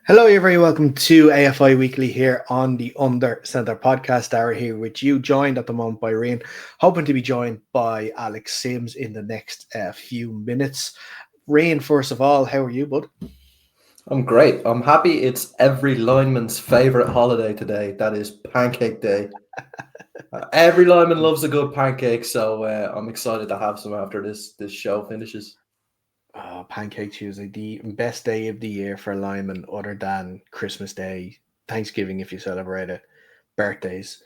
Hello, you're very welcome to AFI Weekly here on the Under Centre podcast hour here with you, joined at the moment by Ryan, hoping to be joined by Alex Sims in the next few minutes. Ryan, first of all, how are you, bud? I'm great. I'm happy it's every lineman's favourite holiday today. That is Pancake Day. Every lineman loves a good pancake, so I'm excited to have some after this show finishes. Oh, Pancake Tuesday, the best day of the year for linemen other than Christmas Day, Thanksgiving if you celebrate it, birthdays.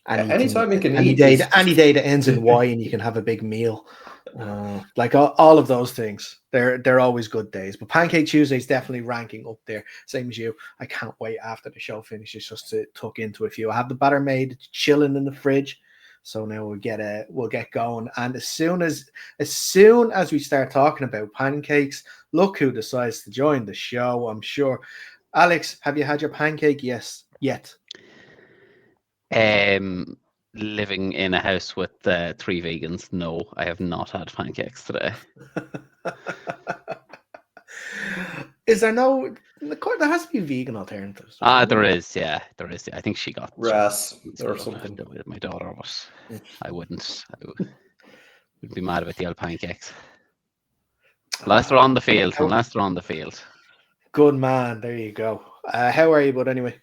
Anything, Anytime you can any eat day, is any day that ends in Y, and you can have a big meal. Like all of those things, they're always good days. But Pancake Tuesday is definitely ranking up there, same as you. I can't wait after the show finishes just to tuck into a few. I have the batter made, it's chilling in the fridge, so now we'll get going. And as soon as we start talking about pancakes, look who decides to join the show. I'm sure. Alex, have you had your pancake? Yes, yet. Um, Living in a house with three vegans, no, I have not had pancakes today. Is there no? There has to be vegan alternatives. There is, yeah, there is. I think she got ras some or from something. my daughter, but I wouldn't. Would be mad about the old pancakes unless they're on the field. Unless they're on the field. Good man. There you go. How are you, bud? Anyway,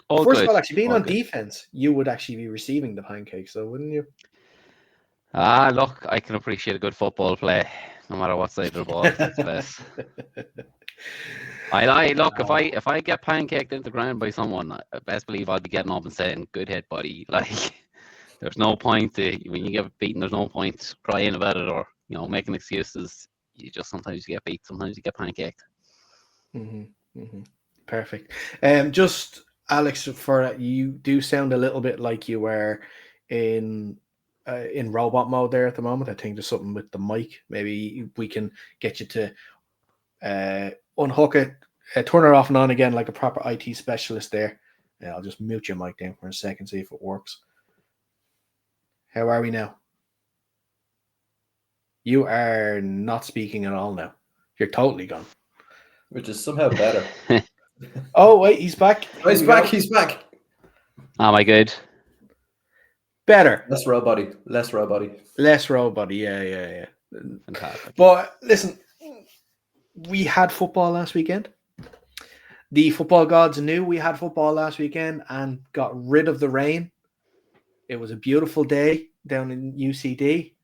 All first good. of all, actually being All on good. defense, you would actually be receiving the pancakes, though, wouldn't you? Look, I can appreciate a good football play, no matter what side of the ball it's best. I look if I get pancaked into the ground by someone, I best believe I'll be getting up and saying, "Good hit, buddy." Like, there's no point when you get beaten. There's no point crying about it or making excuses. You just sometimes you get beat. Sometimes you get pancaked. Perfect. Just Alex, for that, you do sound a little bit like you were in robot mode there at the moment. I think there's something with the mic. Maybe we can get you to unhook it, turn it off and on again like a proper IT specialist there. Yeah, I'll just mute your mic down for a second, see if it works. How are we now? You are not speaking at all now. You're totally gone. Which is somehow better. Oh, wait, he's back. Oh, he's back. He's back. Am I good? Better. Less robot-y. Less robot-y. Less robot. Yeah. Fantastic. But listen, we had football last weekend. The football gods knew we had football last weekend and got rid of the rain. It was a beautiful day down in UCD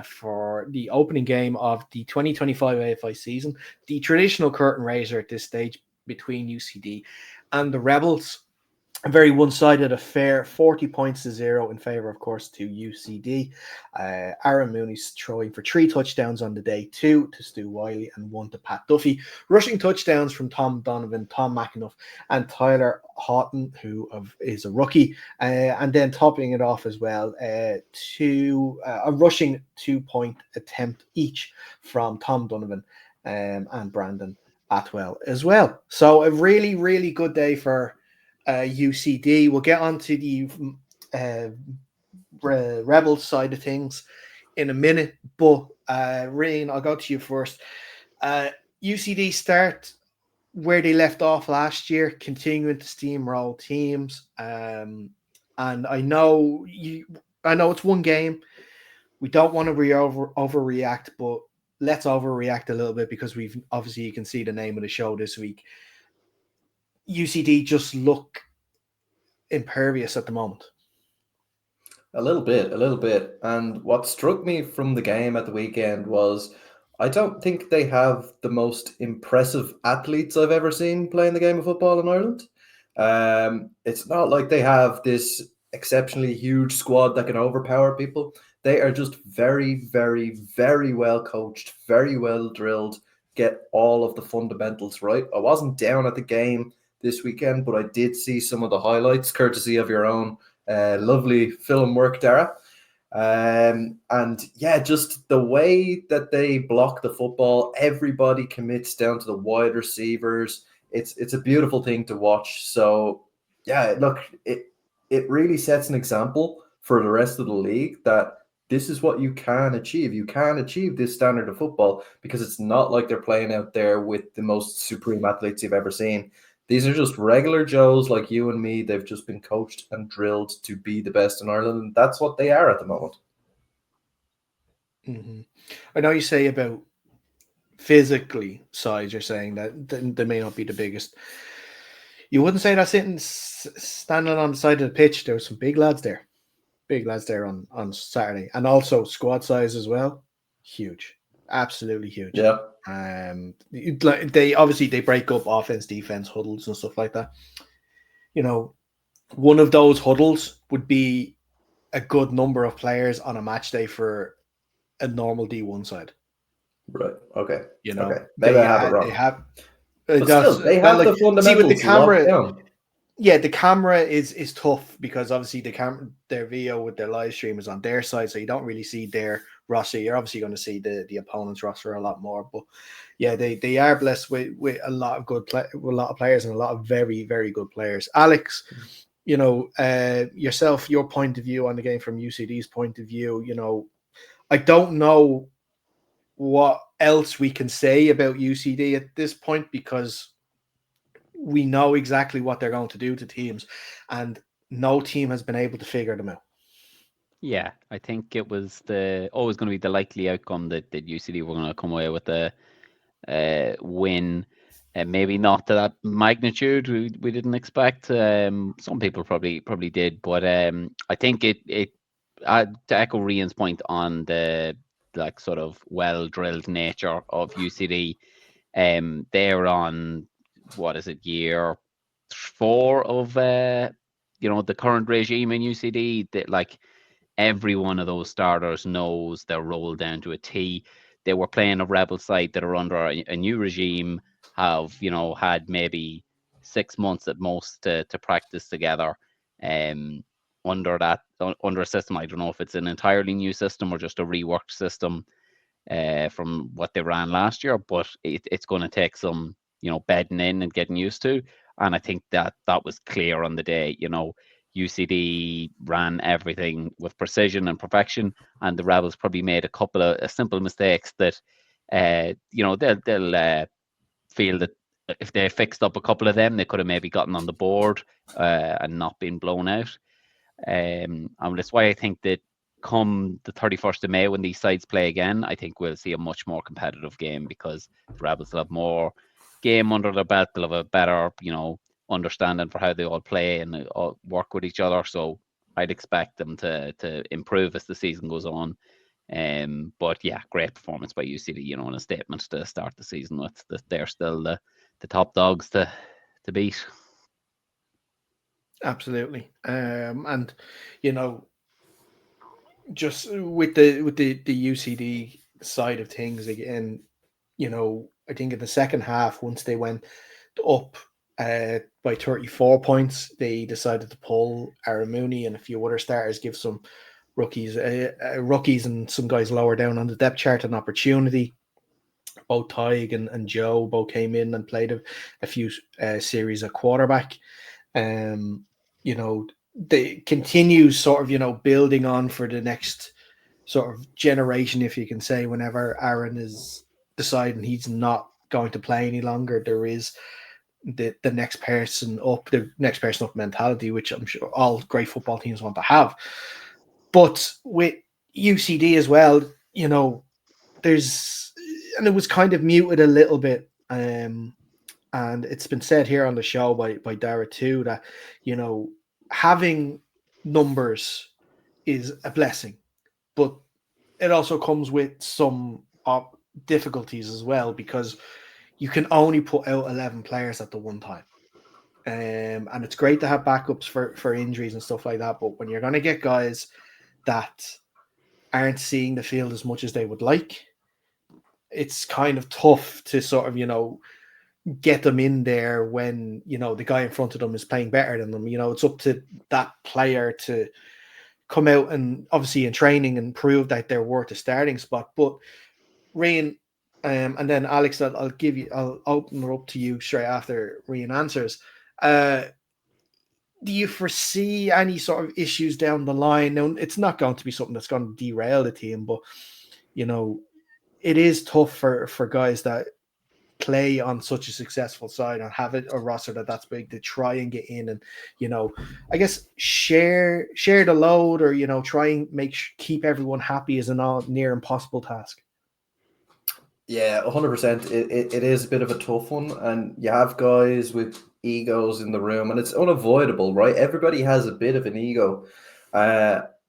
for the opening game of the 2025 AFI season. The traditional curtain raiser at this stage between UCD and the Rebels. A very one-sided affair, 40 points to 0 in favour, of course, to UCD. Aaron Mooney's throwing for 3 touchdowns on the day, 2 to Stu Wiley and 1 to Pat Duffy. Rushing touchdowns from Tom Donovan, Tom McAnuff and Tyler Houghton, who is a rookie. And then topping it off as well, a rushing 2-point attempt each from Tom Donovan and Brandon Atwell as well. So a really, really good day for UCD. We'll get on to the Rebels side of things in a minute, but Ryan, I'll go to you first. UCD start where they left off last year, continuing to steamroll teams. And I know it's one game. We don't want to overreact, but let's overreact a little bit because we've obviously, you can see the name of the show this week. UCD just look impervious at the moment. A little bit. And what struck me from the game at the weekend was I don't think they have the most impressive athletes I've ever seen playing the game of football in Ireland. It's not like they have this exceptionally huge squad that can overpower people. They are just very, very, very well coached, very well drilled, get all of the fundamentals right. I wasn't down at the game this weekend, but I did see some of the highlights, courtesy of your own lovely film work, Dara. And yeah, just the way that they block the football, everybody commits down to the wide receivers. It's a beautiful thing to watch. So yeah, look, it really sets an example for the rest of the league that this is what you can achieve. You can achieve this standard of football because it's not like they're playing out there with the most supreme athletes you've ever seen. These are just regular Joes like you and me. They've just been coached and drilled to be the best in Ireland. And that's what they are at the moment. Mm-hmm. I know you say about physically size, you're saying that they may not be the biggest. You wouldn't say that standing on the side of the pitch, there were some big lads there. Big lads there on Saturday. And also squad size as well. Huge. Absolutely huge. Yeah. They obviously they break up offense, defense, huddles and stuff like that. You know, one of those huddles would be a good number of players on a match day for a normal D1 side. Right. Okay. You know, okay. Maybe I have it wrong. They have, but still, they have the fundamentals. See, with the camera, locked down. Yeah, the camera is tough because obviously their video with their live stream is on their side, so you don't really see their roster. You're obviously going to see the opponent's roster a lot more, but yeah, they are blessed with a lot of with a lot of players and a lot of very, very good players. Alex, you know, yourself, your point of view on the game from UCD's point of view, you know, I don't know what else we can say about UCD at this point because we know exactly what they're going to do to teams, and no team has been able to figure them out. Yeah, I think it was always going to be the likely outcome that UCD were going to come away with a win, and maybe not to that magnitude we didn't expect. Some people probably did, but I think to echo Rian's point on the like sort of well drilled nature of UCD, they're on what is it, year 4 of the current regime in UCD. That like every one of those starters knows their role down to a T. They were playing a rebel side that are under a new regime, have had maybe 6 months at most to practice together. Under a system, I don't know if it's an entirely new system or just a reworked system from what they ran last year, but it's going to take some bedding in and getting used to. And I think that was clear on the day. UCD ran everything with precision and perfection, and the Rebels probably made a couple of simple mistakes that they'll feel that if they fixed up a couple of them, they could have maybe gotten on the board and not been blown out. And that's why I think that come the 31st of May, when these sides play again, I think we'll see a much more competitive game because the Rebels will have more game under their belt. They'll have a better, understanding for how they all play and all work with each other. So I'd expect them to improve as the season goes on. But yeah, great performance by UCD, and a statement to start the season with that they're still the top dogs to beat. Absolutely. And just with the UCD side of things again, I think in the second half, once they went up by 34 points, they decided to pull Aaron Mooney and a few other starters, give some rookies and some guys lower down on the depth chart an opportunity. Both Tig and Joe both came in and played a few series at quarterback. They continue sort of, building on for the next sort of generation, if you can say, whenever Aaron is deciding he's not going to play any longer, there is the next person up mentality, which I'm sure all great football teams want to have. But with UCD as well, and it was kind of muted a little bit. And it's been said here on the show by Dara too that, having numbers is a blessing, but it also comes with some difficulties as well because you can only put out 11 players at the one time. And it's great to have backups for injuries and stuff like that. But when you're going to get guys that aren't seeing the field as much as they would like, it's kind of tough to sort of, get them in there when, the guy in front of them is playing better than them. It's up to that player to come out and obviously in training and prove that they're worth a starting spot. But Rian, and then Alex, I'll open it up to you straight after Rian answers. do you foresee any sort of issues down the line? Now, it's not going to be something that's going to derail the team, but it is tough for guys that play on such a successful side and have a roster that's big to try and get in and I guess share the load, or try and keep everyone happy is a near impossible task. Yeah, 100%. It is a bit of a tough one, and you have guys with egos in the room, and it's unavoidable, right? Everybody has a bit of an ego.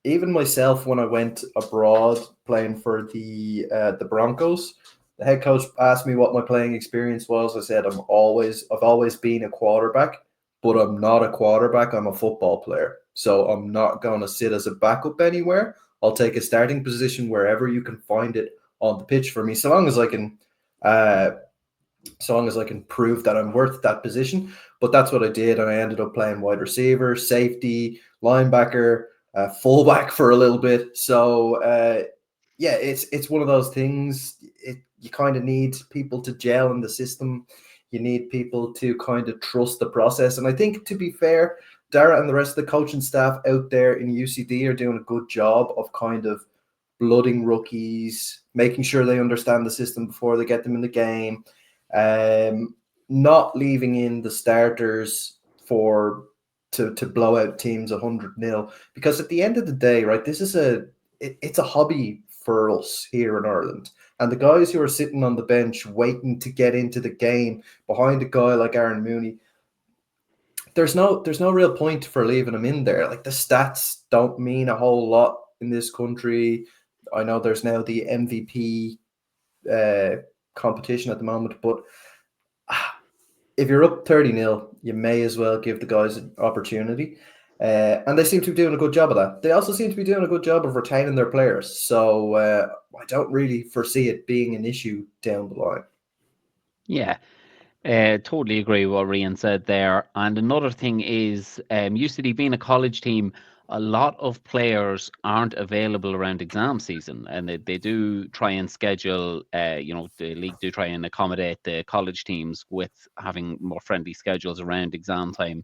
Even myself, when I went abroad playing for the Broncos, the head coach asked me what my playing experience was. I said I've always been a quarterback, but I'm not a quarterback. I'm a football player, so I'm not going to sit as a backup anywhere. I'll take a starting position wherever you can find it on the pitch for me, so long as I can prove that I'm worth that position. But that's what I did, and I ended up playing wide receiver, safety, linebacker, fullback for a little bit. So yeah, it's one of those things. You kind of need people to gel in the system. You need people to kind of trust the process. And I think, to be fair, Dara and the rest of the coaching staff out there in UCD are doing a good job of kind of blooding rookies, making sure they understand the system before they get them in the game, not leaving in the starters to blow out teams 100-0. Because at the end of the day, right, this is it's a hobby for us here in Ireland. And the guys who are sitting on the bench waiting to get into the game behind a guy like Aaron Mooney, there's no real point for leaving him in there. Like, the stats don't mean a whole lot in this country. I know there's now the MVP competition at the moment, but if you're up 30-0, you may as well give the guys an opportunity. And they seem to be doing a good job of that. They also seem to be doing a good job of retaining their players. So I don't really foresee it being an issue down the line. Yeah, totally agree with what Rian said there. And another thing is, UCD being a college team, a lot of players aren't available around exam season, and they do try and schedule, the league do try and accommodate the college teams with having more friendly schedules around exam time.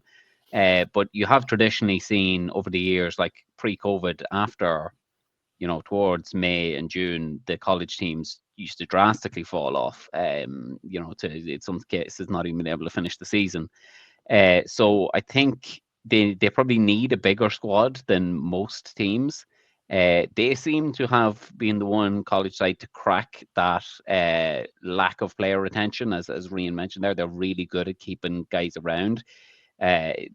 But you have traditionally seen over the years, like pre-COVID, after towards May and June, the college teams used to drastically fall off. To in some cases not even able to finish the season. So I think they probably need a bigger squad than most teams. They seem to have been the one college side to crack that lack of player retention, as Rian mentioned there. They're really good at keeping guys around.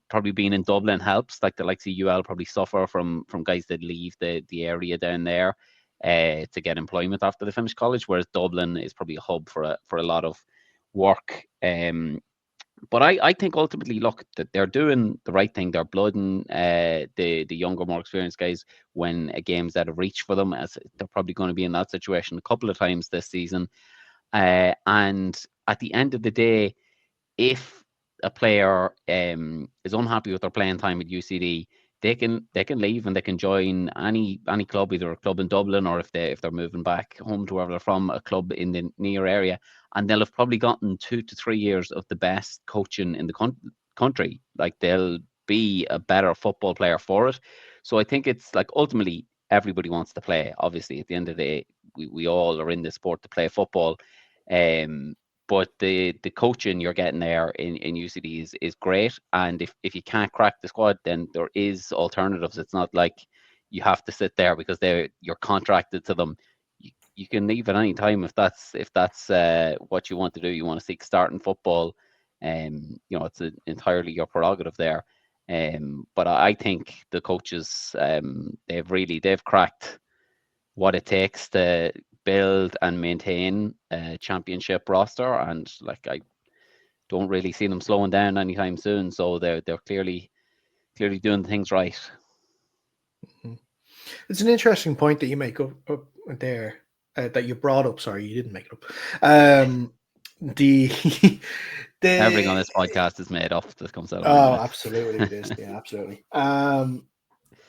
Probably being in Dublin helps. Like the likes of UL probably suffer from guys that leave the area down there to get employment after they finish college, whereas Dublin is probably a hub for a lot of work. But I think ultimately, look, that they're doing the right thing. They're blooding the younger, more experienced guys when a game's out of reach for them, as they're probably going to be in that situation a couple of times this season. And at the end of the day, if a player is unhappy with their playing time at UCD, they can leave and they can join any club, either a club in Dublin, or if they're moving back home to wherever they're from, a club in the near area, and they'll have probably gotten 2 to 3 years of the best coaching in the country. Like, they'll be a better football player for it. So I think it's like, ultimately, everybody wants to play. Obviously, at the end of the day, we all are in this sport to play football. But the coaching you're getting there in UCD is great. And if you can't crack the squad, then there is alternatives. It's not like you have to sit there because you're contracted to them. You can leave at any time if that's what you want to do. You want to seek starting football, it's entirely your prerogative there. But I think the coaches, they've cracked what it takes to build and maintain a championship roster, and like, I don't really see them slowing down anytime soon. So they're clearly doing things right. It's an interesting point that you make up there, that you brought up. Sorry, you didn't make it up. The Everything on this podcast is made up. That comes out of my oh, mouth. absolutely, it is. Yeah, absolutely.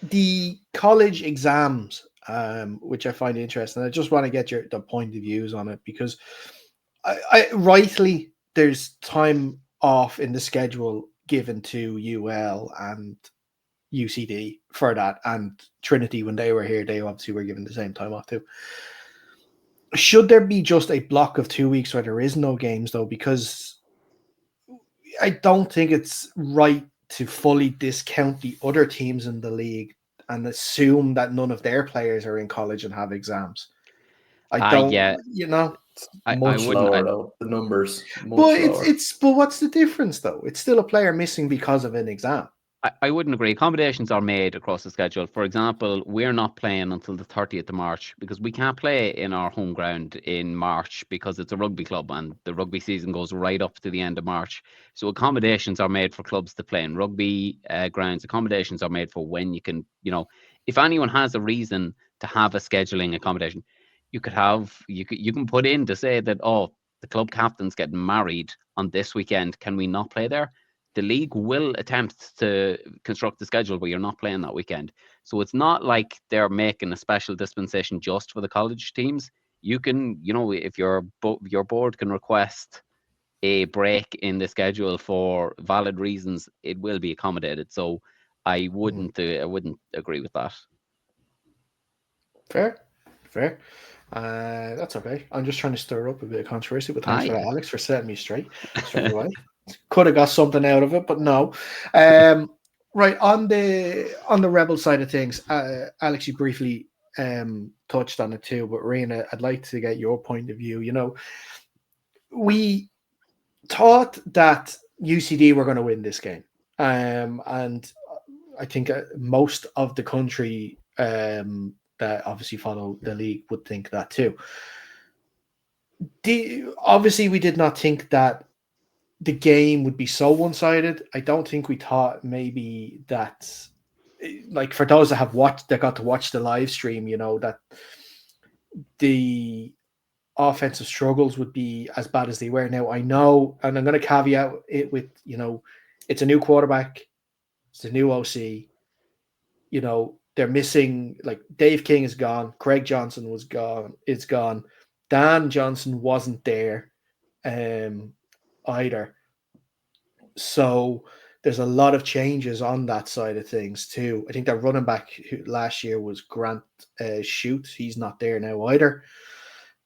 The college exams, which I find interesting. I just want to get the point of views on it, because I rightly, there's time off in the schedule given to UL and UCD for that, and Trinity when they were here, they obviously were given the same time off too. Should there be just a block of 2 weeks where there is no games though? Because I don't think it's right to fully discount the other teams in the league and assume that none of their players are in college and have exams. I don't, Yeah, I Much wouldn't. lower though. The numbers much but lower. but what's the difference though? It's still a player missing because of an exam. I wouldn't agree. Accommodations are made across the schedule. For example, we're not playing until the 30th of March because we can't play in our home ground in March because it's a rugby club and the rugby season goes right up to the end of March. So accommodations are made for clubs to play in rugby grounds. Accommodations are made for when you can, if anyone has a reason to have a scheduling accommodation, you can put in to say that, oh, the club captain's getting married on this weekend. Can we not play there? The league will attempt to construct the schedule where you're not playing that weekend. So it's not like they're making a special dispensation just for the college teams. You can, if your board can request a break in the schedule for valid reasons, it will be accommodated. So I wouldn't agree with that. Fair. That's okay. I'm just trying to stir up a bit of controversy, but thanks for that, Alex, for setting me straight away. Could have got something out of it, but no. Right, on the Rebel side of things, Alex, you briefly touched on it too, but Rena, I'd like to get your point of view. We thought that UCD were going to win this game, and I think most of the country that obviously follow the league would think that too. Obviously, we did not think that the game would be so one-sided. I don't think we thought maybe that, like, for those that got to watch the live stream, that the offensive struggles would be as bad as they were. Now, I know, and I'm going to caveat it with, it's a new quarterback, it's a new OC, they're missing, like, Dave King is gone, Craig Johnson is gone, Dan Johnson wasn't there either. So there's a lot of changes on that side of things too. I think that running back last year was Grant Shute. He's not there now either.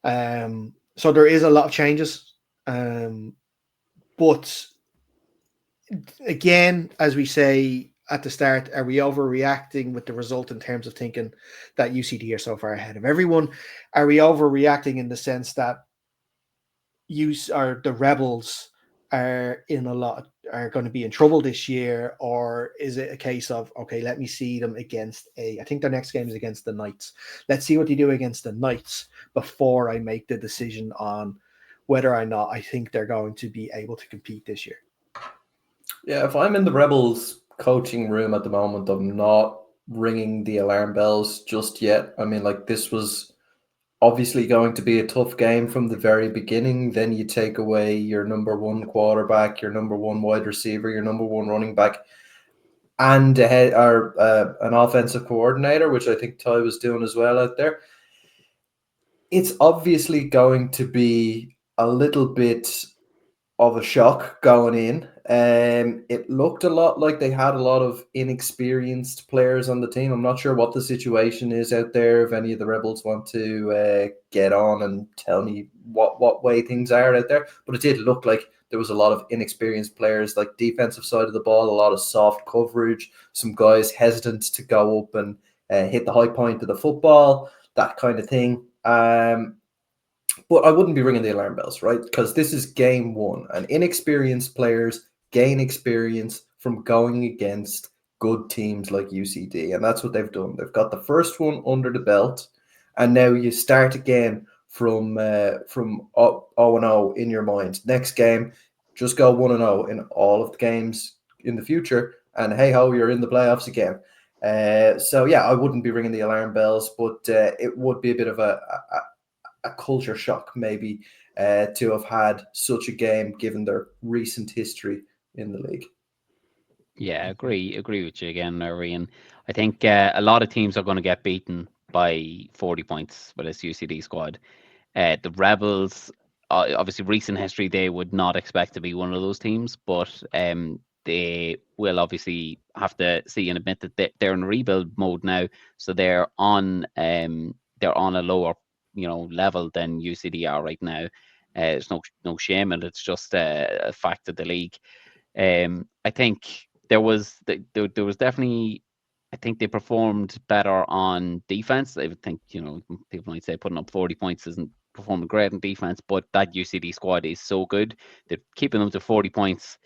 So there is a lot of changes. But again, as we say at the start, are we overreacting with the result in terms of thinking that UCD are so far ahead of everyone? Are we overreacting in the sense that the Rebels are going to be in trouble this year, or is it a case of, okay, let me see them against I think their next game is against the Knights. Let's see what they do against the Knights before I make the decision on whether or not I think they're going to be able to compete this year. Yeah, if I'm in the Rebels coaching room at the moment, I'm not ringing the alarm bells just yet. I mean, like, this was obviously going to be a tough game from the very beginning. Then you take away your number one quarterback, your number one wide receiver, your number one running back, and an offensive coordinator, which I think Ty was doing as well out there. It's obviously going to be a little bit of a shock going in. It looked a lot like they had a lot of inexperienced players on the team. I'm not sure what the situation is out there. If any of the Rebels want to get on and tell me what way things are out there, but it did look like there was a lot of inexperienced players, like defensive side of the ball, a lot of soft coverage, some guys hesitant to go up and hit the high point of the football, that kind of thing. But I wouldn't be ringing the alarm bells, right? Because this is game one, and inexperienced players gain experience from going against good teams like UCD, and that's what they've done. They've got the first one under the belt, and now you start again from 0-0 in your mind. Next game, just go 1-0 in all of the games in the future, and hey ho, you're in the playoffs again. So yeah, I wouldn't be ringing the alarm bells, but it would be a bit of a culture shock maybe to have had such a game given their recent history in the league. Yeah, agree with you again, Ryan. I think a lot of teams are going to get beaten by 40 points by this UCD squad. The Rebels, obviously recent history, they would not expect to be one of those teams, but they will obviously have to see and admit that they're in rebuild mode now, so they're on a lower level than UCD are right now. There's no shame, and it's just a fact of the league. I think there was definitely. I think they performed better on defense. I would think, people might say putting up 40 points isn't performing great in defense, but that UCD squad is so good that keeping them to 40 points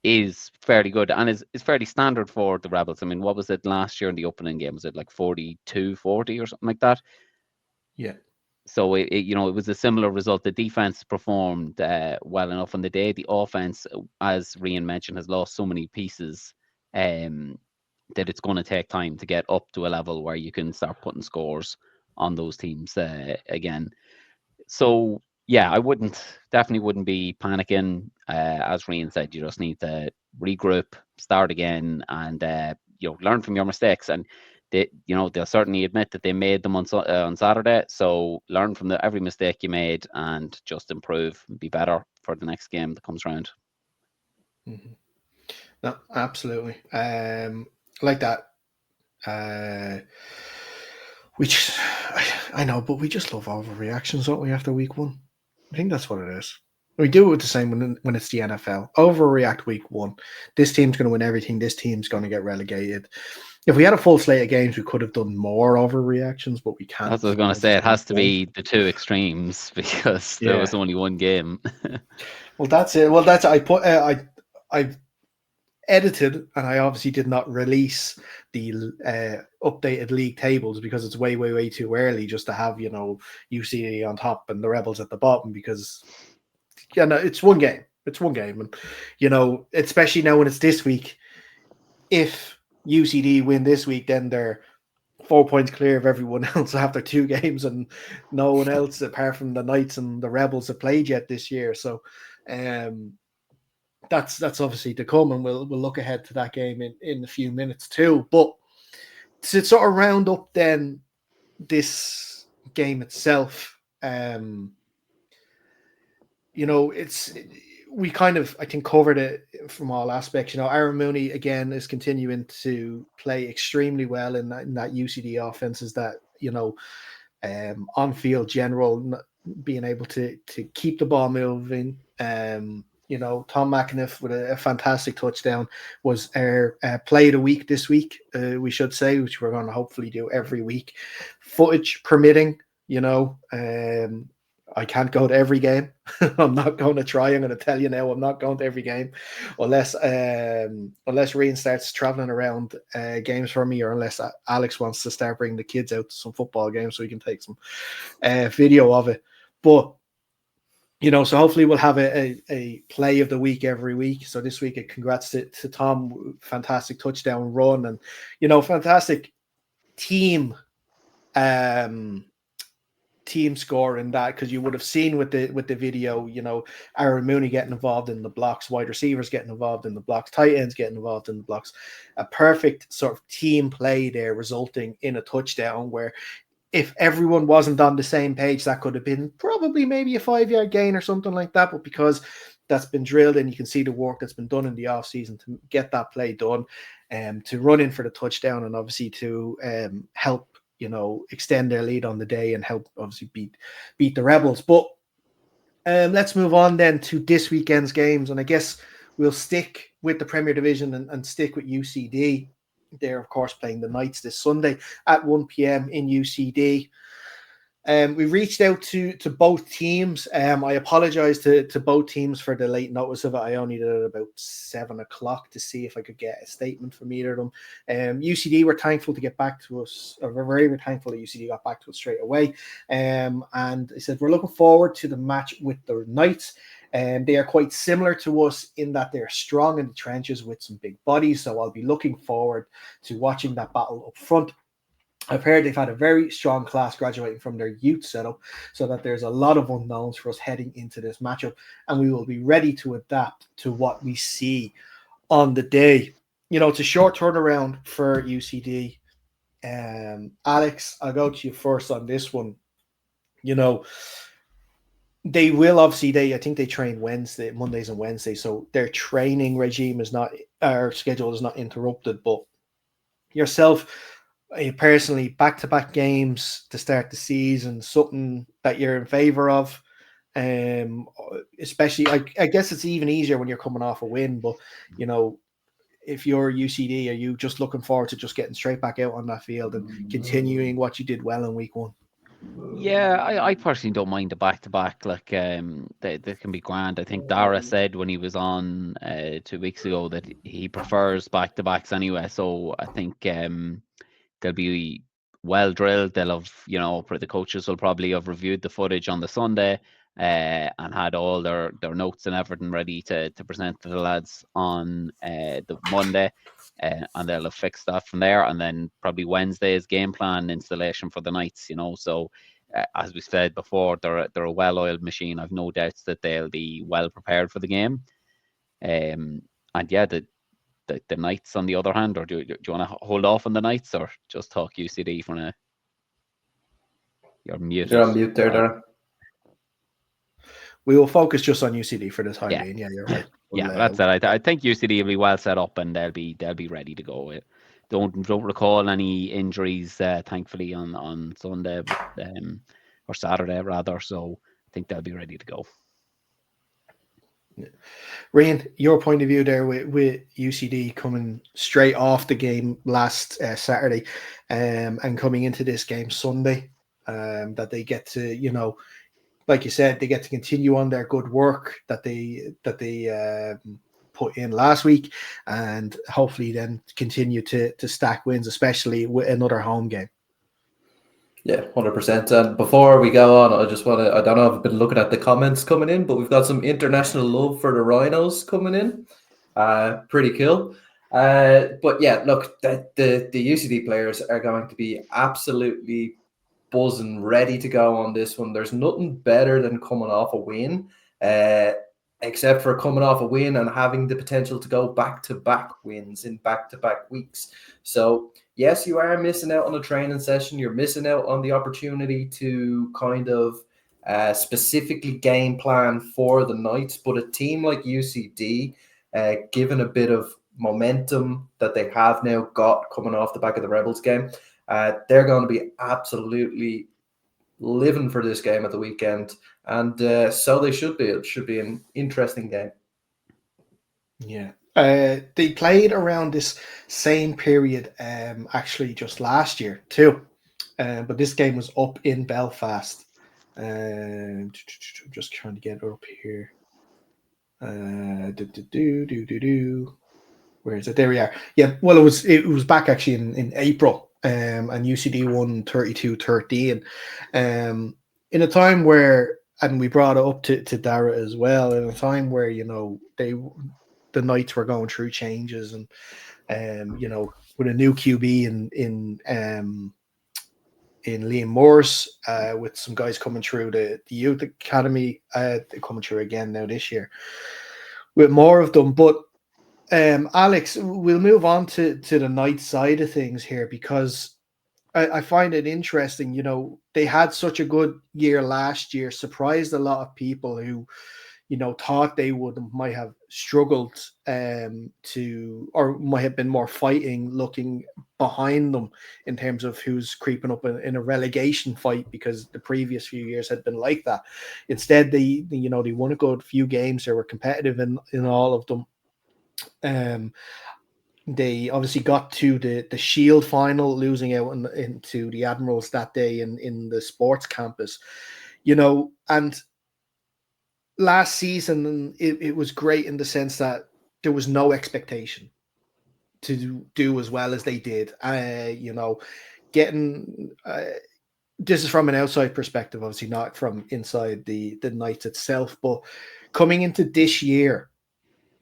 is fairly good and is fairly standard for the Rebels. I mean, what was it last year in the opening game? Was it like 42-40 or something like that? Yeah. So it was a similar result. The defense performed well enough on the day. The offense, as Rian mentioned, has lost so many pieces that it's going to take time to get up to a level where you can start putting scores on those teams again. So yeah, I definitely wouldn't be panicking. As Rian said, you just need to regroup, start again, and learn from your mistakes. And they'll certainly admit that they made them on Saturday. So learn from every mistake you made and just improve, be better for the next game that comes around. Mm-hmm. No, absolutely. Like that. Which I know, but we just love overreactions, don't we? After week one, I think that's what it is. We do it the same when it's the NFL. Overreact week one. This team's going to win everything. This team's going to get relegated. If we had a full slate of games, we could have done more overreactions, but we can't. That's what I was going to say. It has to be the two extremes because there was only one game. Well, that's it. Well, that's I put I edited, and I obviously did not release the updated league tables because it's way too early just to have UCD on top and the Rebels at the bottom, because it's one game. It's one game, and especially now when it's this week, if UCD win this week, then they're 4 points clear of everyone else after 2 games, and no one else apart from the Knights and the Rebels have played yet this year. So that's obviously to come, and we'll look ahead to that game in a few minutes too. But to sort of round up then this game itself, we kind of, I think, covered it from all aspects. Aaron Mooney again is continuing to play extremely well in that UCD offense. Is that on field general, being able to keep the ball moving. Tom McAniff with a fantastic touchdown was our play of the week this week, we should say, which we're going to hopefully do every week, footage permitting. I can't go to every game. I'm not going to try. I'm going to tell you now, I'm not going to every game unless Rian starts traveling around games for me, or unless Alex wants to start bringing the kids out to some football games so we can take some video of it. But so hopefully we'll have a play of the week every week. So this week, congrats to Tom, fantastic touchdown run, and fantastic team score in that, because you would have seen with the video, Aaron Mooney getting involved in the blocks, wide receivers getting involved in the blocks, tight ends getting involved in the blocks, a perfect sort of team play there, resulting in a touchdown where if everyone wasn't on the same page, that could have been probably maybe a 5-yard gain or something like that. But because that's been drilled and you can see the work that's been done in the offseason to get that play done, to run in for the touchdown, and obviously to help extend their lead on the day and help obviously beat the Rebels. But let's move on then to this weekend's games, and I guess we'll stick with the Premier Division and stick with UCD. They're of course playing the Knights this Sunday at 1 p.m. in UCD. We reached out to both teams. I apologize to both teams for the late notice of it. I only did it about 7 o'clock to see if I could get a statement from either of them. UCD were thankful to get back to us. We're very thankful that UCD got back to us straight away. And they said, we're looking forward to the match with the Knights. And they are quite similar to us in that they're strong in the trenches with some big bodies. So I'll be looking forward to watching that battle up front. I've heard they've had a very strong class graduating from their youth setup, so that there's a lot of unknowns for us heading into this matchup, and we will be ready to adapt to what we see on the day. It's a short turnaround for UCD. Alex, I'll go to you first on this one. They will obviously. I think they train Mondays and Wednesdays, so their training regime is not, our schedule is not interrupted. But yourself, personally, back-to-back games to start the season, something that you're in favor of. Especially, I guess it's even easier when you're coming off a win. But if you're UCD, are you just looking forward to just getting straight back out on that field and continuing what you did well in week one? Yeah, I personally don't mind the back-to-back. Like, they can be grand. I think Dara said when he was on 2 weeks ago that he prefers back-to-backs anyway. So I think they'll be well drilled. They'll have, the coaches will probably have reviewed the footage on the Sunday and had all their notes and everything ready to present to the lads on the Monday. And they'll have fixed that from there. And then probably Wednesday's game plan installation for the Knights, So as we said before, they're a well-oiled machine. I've no doubts that they'll be well prepared for the game. And yeah, the Knights on the other hand, or do you want to hold off on the Knights or just talk UCD for now? You're muted. You're on mute there, Darren. We will focus just on UCD for the time being. Yeah, you're right. Yeah, that's it. I think UCD will be well set up and they'll be ready to go. Don't recall any injuries, thankfully, on Sunday, or Saturday rather. So I think they'll be ready to go. Yeah. Rian, your point of view there with UCD coming straight off the game last Saturday, and coming into this game Sunday, that they get to, like you said, they get to continue on their good work that they put in last week, and hopefully then continue to stack wins, especially with another home game. Yeah, 100%. And before we go on, I just want to, I don't know if I've been looking at the comments coming in, but we've got some international love for the Rhinos coming in. Pretty cool. But yeah, look, the UCD players are going to be absolutely buzzing, ready to go on this one. There's nothing better than coming off a win, except for coming off a win and having the potential to go back-to-back wins in back-to-back weeks. So yes, you are missing out on a training session. You're missing out on the opportunity to kind of specifically game plan for the Knights. But a team like UCD, given a bit of momentum that they have now got coming off the back of the Rebels game, they're going to be absolutely living for this game at the weekend. And so they should be. It should be an interesting game. Yeah. They played around this same period actually just last year too. But this game was up in Belfast. I'm just trying to get it up here. Where is it? There we are. Yeah, well, it was back actually in April, and UCD won 32-13. In a time where, and we brought it up to Dara as well, in a time where the Knights were going through changes, and with a new QB in Liam Morris, with some guys coming through the youth academy, coming through again now this year, with more of them. But Alex, we'll move on to the Knights side of things here, because I find it interesting. They had such a good year last year, surprised a lot of people who thought they might have struggled or might have been more fighting, looking behind them in terms of who's creeping up in a relegation fight, because the previous few years had been like that. Instead, they won a good few games. They were competitive in all of them. They obviously got to the Shield final, losing out into the Admirals that day in the sports campus, and last season it was great in the sense that there was no expectation to do as well as they did. Getting this is from an outside perspective, obviously not from inside the Knights itself, but coming into this year,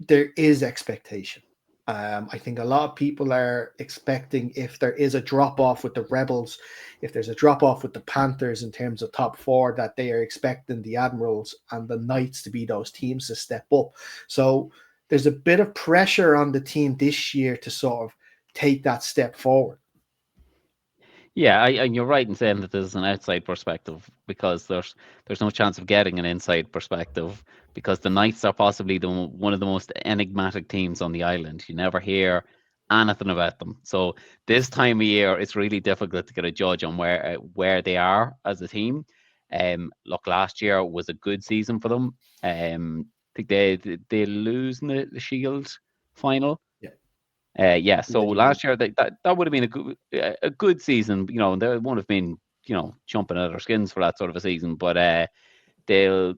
there is expectation. I think a lot of people are expecting, if there is a drop off with the Rebels, if there's a drop off with the Panthers in terms of top four, that they are expecting the Admirals and the Knights to be those teams to step up. So there's a bit of pressure on the team this year to sort of take that step forward. Yeah, and you're right in saying that there's an outside perspective because there's no chance of getting an inside perspective because the Knights are possibly one of the most enigmatic teams on the island. You never hear anything about them. So this time of year, it's really difficult to get a judge on where they are as a team. Look, last year was a good season for them. I think they lose in the Shield final. Yeah, so Yeah, you did. last year that would have been a good season. You know, they won't have been jumping out of their skins for that sort of a season, but they'll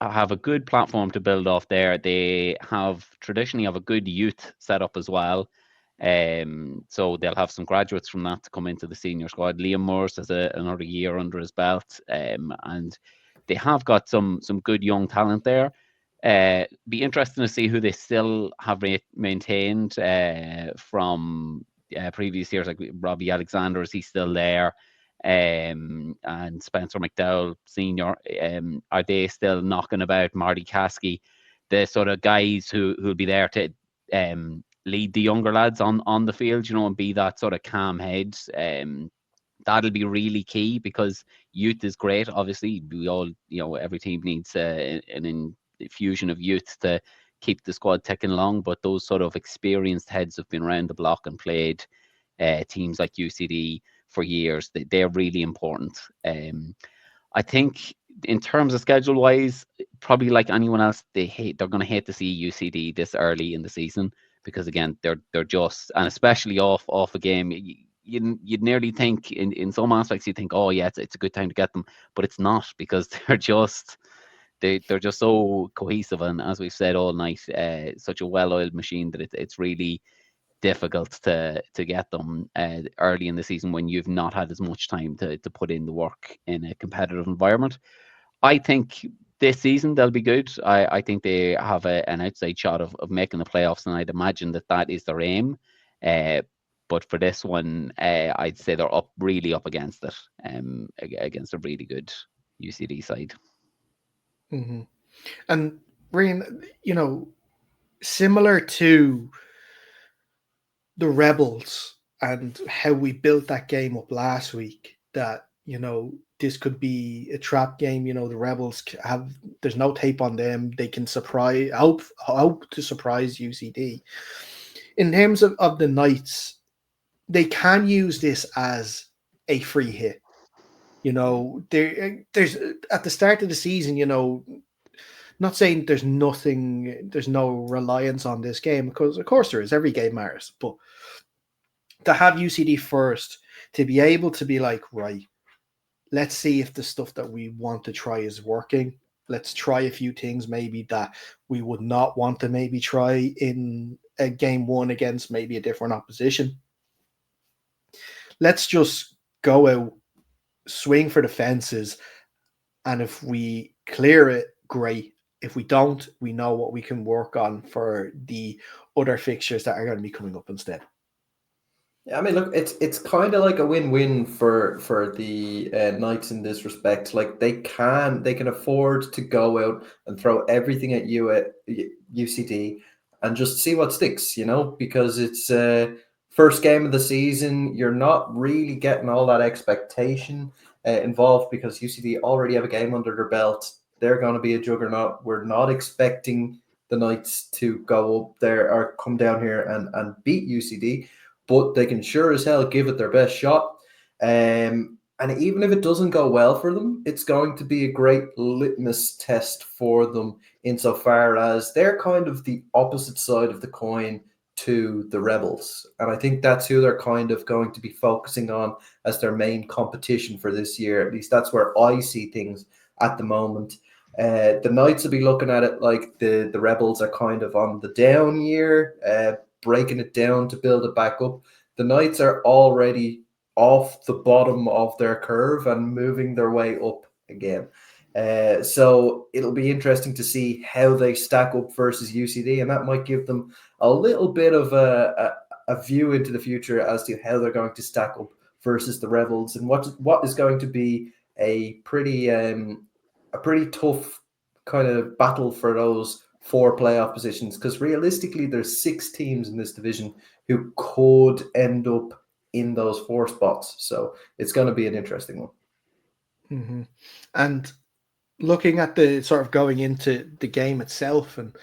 have a good platform to build off there. They traditionally have a good youth setup as well. So they'll have some graduates from that to come into the senior squad. Liam Morris has another year under his belt, and they have got some good young talent there. Be interesting to see who they still have maintained from previous years, like Robbie Alexander. Is he still there? And Spencer McDowell Senior. Are they still knocking about? Marty Caskey, the sort of guys who'll be there to lead the younger lads on the field, and be that sort of calm head. That'll be really key because youth is great. Obviously, we all, every team needs an infusion of youth to keep the squad ticking along. But those sort of experienced heads have been around the block and played teams like UCD for years. They're really important. I think in terms of schedule wise, probably like anyone else, they're going to hate to see UCD this early in the season because again, they're just, and especially off a game. You'd nearly think in some aspects you think, oh yeah, it's a good time to get them, but it's not because they're just so cohesive, and as we've said all night, such a well-oiled machine that it's really difficult to get them early in the season when you've not had as much time to put in the work in a competitive environment. I think this season they'll be good. I think they have an outside shot of making the playoffs, and I'd imagine that is their aim. But for this one, I'd say they're really up against it, against a really good UCD side. Mm-hmm. And Rian, similar to the Rebels and how we built that game up last week, that this could be a trap game. The Rebels there's no tape on them. They can hope to surprise UCD. In terms of the Knights, they can use this as a free hit. There's at the start of the season, not saying there's no reliance on this game, because of course there is. Every game matters, but to have UCD first, to be able to be like, right, let's see if the stuff that we want to try is working. Let's try a few things maybe that we would not want to maybe try in a game one against maybe a different opposition. Let's just go out, swing for the fences, and if we clear it, great. If we don't, we know what we can work on for the other fixtures that are going to be coming up instead. Yeah, I mean, look, it's kind of like a win-win for the Knights in this respect. Like they can afford to go out and throw everything at UCD and just see what sticks, because it's first game of the season. You're not really getting all that expectation involved because UCD already have a game under their belt. They're going to be a juggernaut. We're not expecting the Knights to go up there or come down here and beat UCD. But they can sure as hell give it their best shot. And even if it doesn't go well for them, it's going to be a great litmus test for them insofar as they're kind of the opposite side of the coin to the Rebels. And I think that's who they're kind of going to be focusing on as their main competition for this year. At least that's where I see things at the moment. The Knights will be looking at it like the Rebels are kind of on the down year, breaking it down to build it back up. The Knights are already off the bottom of their curve and moving their way up again. So it'll be interesting to see how they stack up versus UCD, and that might give them a little bit of a view into the future as to how they're going to stack up versus the Rebels, and what is going to be a pretty tough kind of battle for those 4 playoff positions, because realistically there's 6 teams in this division who could end up in those 4 spots. So it's going to be an interesting one. Mm-hmm. And looking at the sort of going into the game itself, and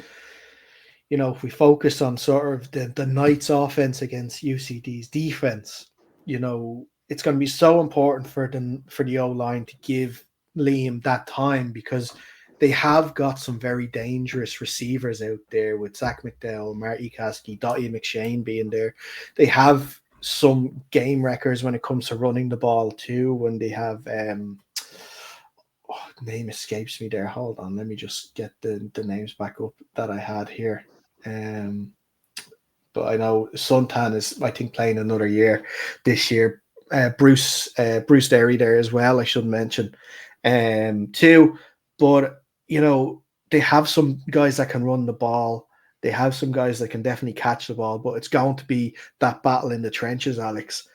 if we focus on sort of the Knights offense against UCD's defense, it's going to be so important for the O-line to give Liam that time, because they have got some very dangerous receivers out there with Zach McDowell, Marty Caskey, Dottie McShane being there. They have some game records when it comes to running the ball too, when they have name escapes me there. Hold on, let me just get the names back up that I had here. But I know Suntan is, I think, playing another year this year. Bruce Derry there as well, I should mention, too. But they have some guys that can run the ball. They have some guys that can definitely catch the ball. But it's going to be that battle in the trenches, Alex,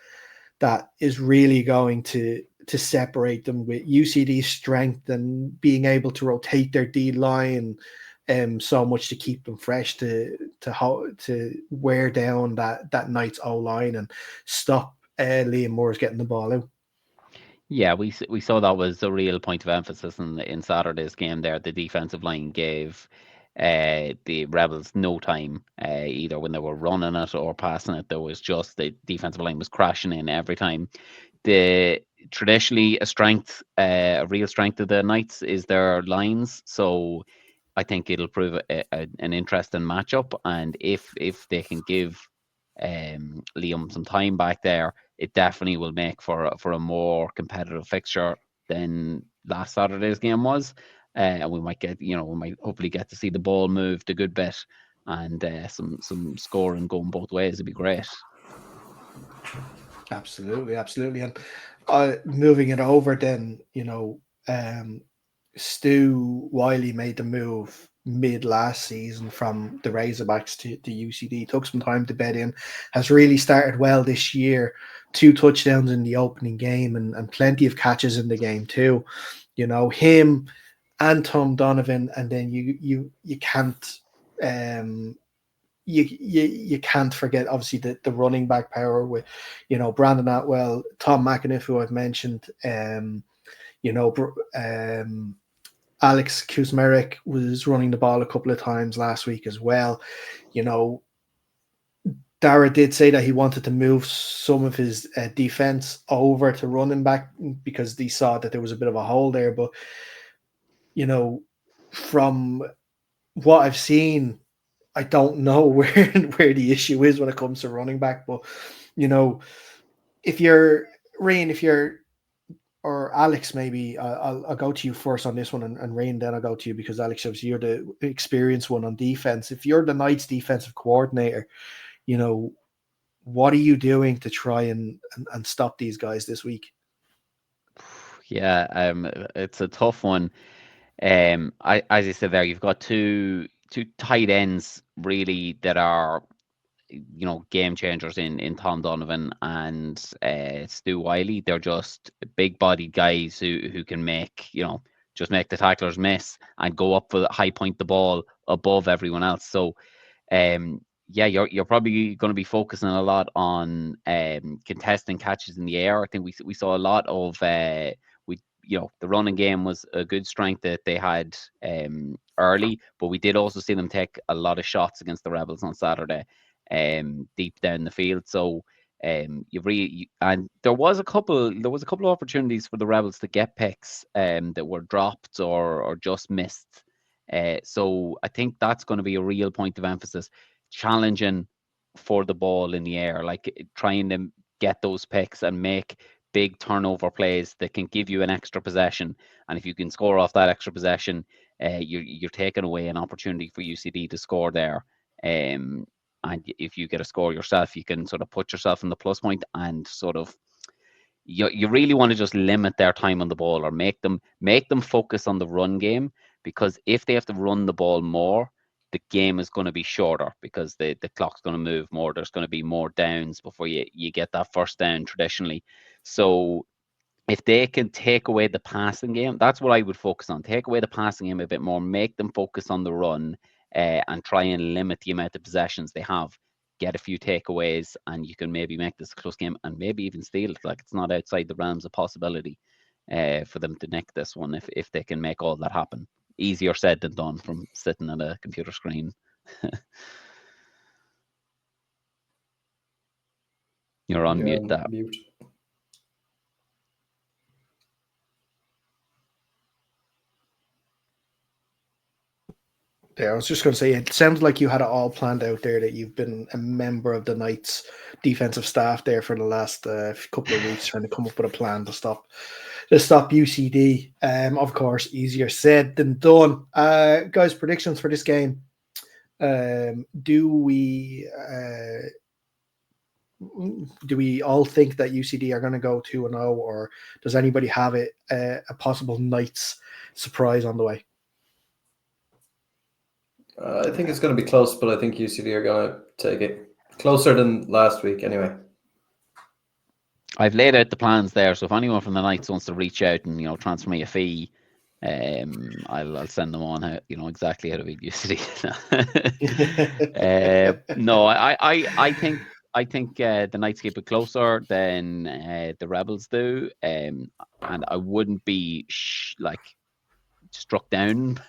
that is really going to separate them, with UCD's strength and being able to rotate their D line so much to keep them fresh, to wear down that Knights O line and stop Liam Moore's getting the ball out. Yeah, we saw that was a real point of emphasis in Saturday's game there. The defensive line gave the Rebels no time, either when they were running it or passing it. There was just, the defensive line was crashing in every time. Traditionally a real strength of the Knights is their lines, so I think it'll prove an interesting matchup. And if they can give Liam some time back there, it definitely will make for a more competitive fixture than last Saturday's game was. And we might hopefully get to see the ball moved a good bit, and some scoring going both ways. It'd be great. Absolutely. And moving it over then, Stu Wiley made the move mid last season from the Razorbacks to UCD. Took some time to bed in. Has really started well this year. 2 touchdowns in the opening game and plenty of catches in the game too. Him and Tom Donovan, and then you can't you can't forget obviously the running back power with Brandon Atwell, Tom McAniff, who I've mentioned, Alex Kuzmarek was running the ball a couple of times last week as well. Dara did say that he wanted to move some of his defense over to running back because he saw that there was a bit of a hole there. But, from what I've seen, I don't know where the issue is when it comes to running back. But, if you're Rain, or Alex, maybe I'll go to you first on this one, and Rain, then I'll go to you, because Alex, obviously you're the experienced one on defense. If you're the Knights defensive coordinator, what are you doing to try and stop these guys this week? Yeah, it's a tough one. As I said there, you've got two tight ends really that are game changers in Tom Donovan and Stu Wiley. They're just big bodied guys who can make just make the tacklers miss and go up for the high point the ball above everyone else. So yeah, you're probably going to be focusing a lot on contesting catches in the air. I think we saw a lot of the running game was a good strength that they had early, but we did also see them take a lot of shots against the Rebels on Saturday, deep down the field. So and there was a couple of opportunities for the Rebels to get picks that were dropped or just missed. So I think that's going to be a real point of emphasis, challenging for the ball in the air, like trying to get those picks and make big turnover plays that can give you an extra possession. And if you can score off that extra possession, you're taking away an opportunity for UCD to score there. And if you get a score yourself, you can sort of put yourself in the plus point and sort of you really want to just limit their time on the ball, or make them focus on the run game, because if they have to run the ball more, the game is going to be shorter because the clock's going to move more. There's going to be more downs before you get that first down traditionally. So if they can take away the passing game, that's what I would focus on. Take away the passing game a bit more, make them focus on the run, and try and limit the amount of possessions they have. get a few takeaways, and you can maybe make this a close game and maybe even steal it. Like, it's not outside the realms of possibility for them to nick this one if they can make all that happen. Easier said than done from sitting at a computer screen. You're on mute there. Yeah, I was just going to say, it sounds like you had it all planned out there, that you've been a member of the Knights defensive staff there for the last couple of weeks, trying to come up with a plan to stop UCD. Of course, easier said than done. Guys, predictions for this game. Do we all think that UCD are going to go 2-0, or does anybody have a possible Knights surprise on the way? I think it's going to be close, but I think UCD are going to take it closer than last week anyway. I've laid out the plans there, so if anyone from the Knights wants to reach out and transfer me a fee, I'll send them on how exactly how to beat UCD. No, I think the Knights keep it closer than the Rebels do, and I wouldn't be struck down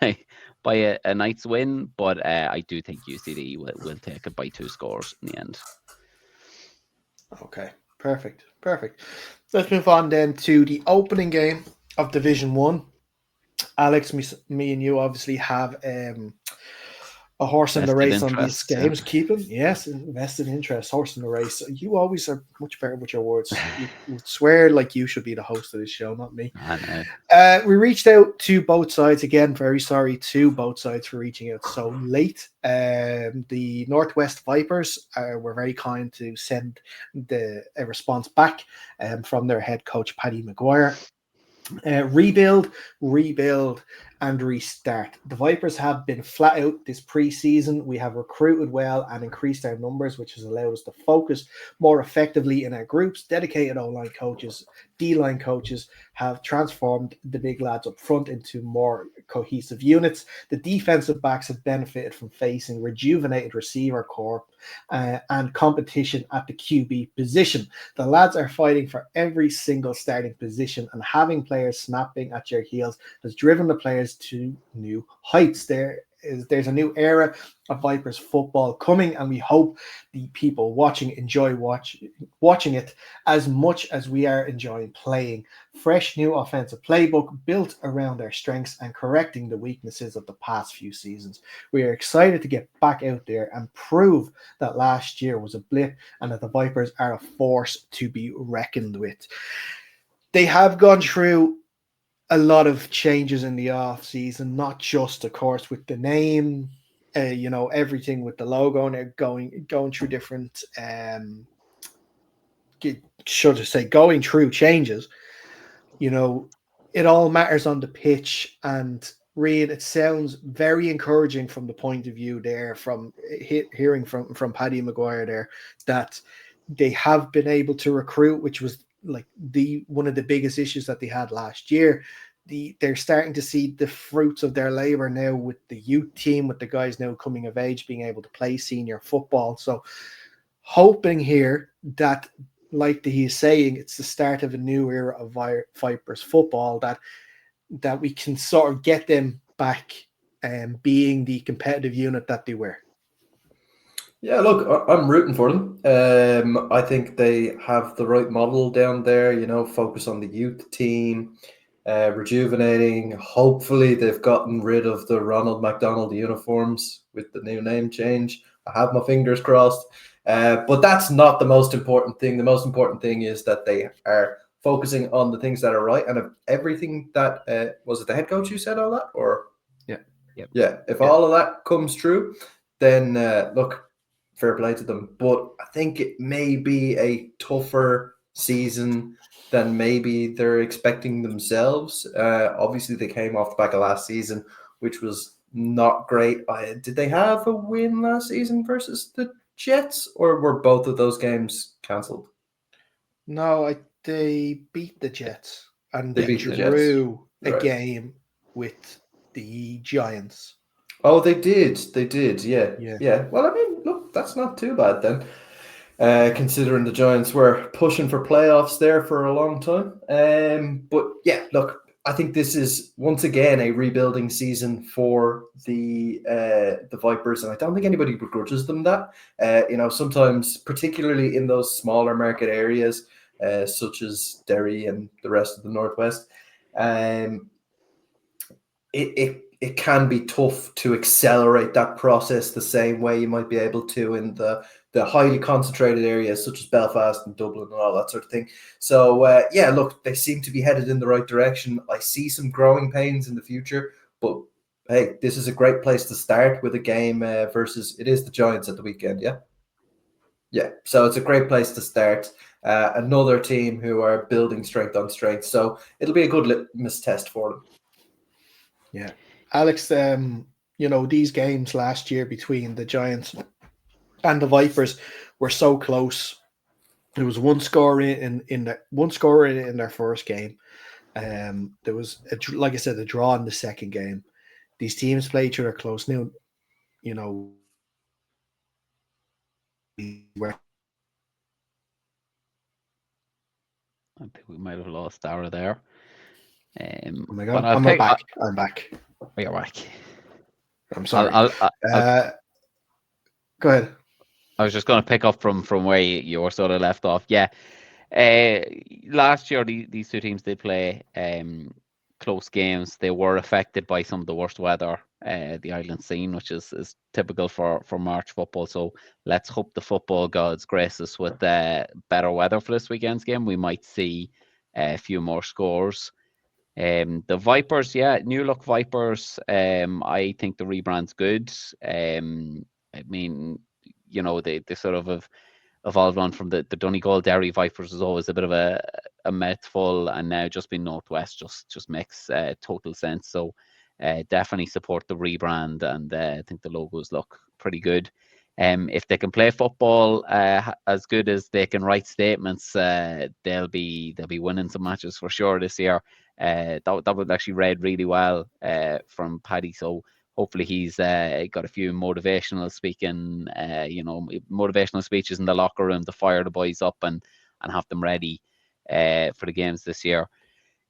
by a Knights win, but I do think UCD will take it by 2 scores in the end. Okay, perfect. Let's move on then to the opening game of Division 1. Alex, me and you obviously have a horse in the race on these games. Yeah. Keep them, yes, invested interest, horse in the race. You always are much better with your words. You would swear like you should be the host of this show, not me. I know. We reached out to both sides. Again, very sorry to both sides for reaching out so late. The Northwest Vipers were very kind to send a response back from their head coach, Paddy Maguire. Rebuild, and restart. The Vipers have been flat out this pre-season. We have recruited well and increased our numbers, which has allowed us to focus more effectively in our groups. Dedicated O-line coaches, D-line coaches have transformed the big lads up front into more cohesive units. The defensive backs have benefited from facing rejuvenated receiver corps and competition at the QB position. The lads are fighting for every single starting position, and having players snapping at your heels has driven the players to new heights. There's a new era of Vipers football coming, and we hope the people watching enjoy watching it as much as we are enjoying playing. Fresh new offensive playbook built around our strengths and correcting the weaknesses of the past few seasons. We are excited to get back out there and prove that last year was a blip and that the Vipers are a force to be reckoned with. They have gone through a lot of changes in the off season, not just, of course, with the name, everything with the logo, and they're going through different, going through changes. It all matters on the pitch, and Reid, it sounds very encouraging from the point of view there, from hearing from Paddy Maguire there, that they have been able to recruit, which was like one of the biggest issues that they had last year. They're starting to see the fruits of their labor now with the youth team, with the guys now coming of age, being able to play senior football. So hoping here that, like he's saying, it's the start of a new era of Vipers football, that we can sort of get them back and being the competitive unit that they were. Yeah, look, I'm rooting for them. I think they have the right model down there, focus on the youth team, rejuvenating. Hopefully they've gotten rid of the Ronald McDonald uniforms with the new name change. I have my fingers crossed. But that's not the most important thing. The most important thing is that they are focusing on the things that are right. And if everything that, was it the head coach who said all that? Or if all of that comes true, then look, fair play to them. But I think it may be a tougher season than maybe they're expecting themselves. Obviously, they came off the back of last season, which was not great. Did they have a win last season versus the Jets, or were both of those games cancelled? No, they beat the Jets, and they drew a game with the Giants. Oh, they did. Yeah. Well, I mean, look, that's not too bad then. Considering the Giants were pushing for playoffs there for a long time. But yeah, look, I think this is once again a rebuilding season for the Vipers, and I don't think anybody begrudges them that. Sometimes, particularly in those smaller market areas, such as Derry and the rest of the Northwest, it can be tough to accelerate that process the same way you might be able to in the highly concentrated areas such as Belfast and Dublin and all that sort of thing. So, look, they seem to be headed in the right direction. I see some growing pains in the future, but hey, this is a great place to start with a game versus it is the Giants at the weekend, yeah? Yeah, so it's a great place to start. Another team who are building strength on strength. So it'll be a good litmus test for them. Yeah. Alex, these games last year between the Giants and the Vipers were so close. There was one score in their first game. There was, like I said, a draw in the second game. These teams play each other close. Now, where I think we might have lost Dara there. oh my God, I'm back. I'm back. You're back. I'm sorry. Go ahead. I was just going to pick up from where you were sort of left off. Yeah. Last year, these two teams did play close games. They were affected by some of the worst weather the island scene, which is typical for March football. So let's hope the football gods grace us with better weather for this weekend's game. We might see a few more scores. The Vipers, new look Vipers. I think the rebrand's good. I mean, they sort of have evolved on from the Donegal Derry Vipers was always a bit of a mouthful, and now just being Northwest just makes total sense. So definitely support the rebrand, and I think the logos look pretty good. If they can play football as good as they can write statements, they'll be winning some matches for sure this year. That would actually read really well from Paddy. So hopefully he's got a few motivational speeches in the locker room to fire the boys up and have them ready for the games this year.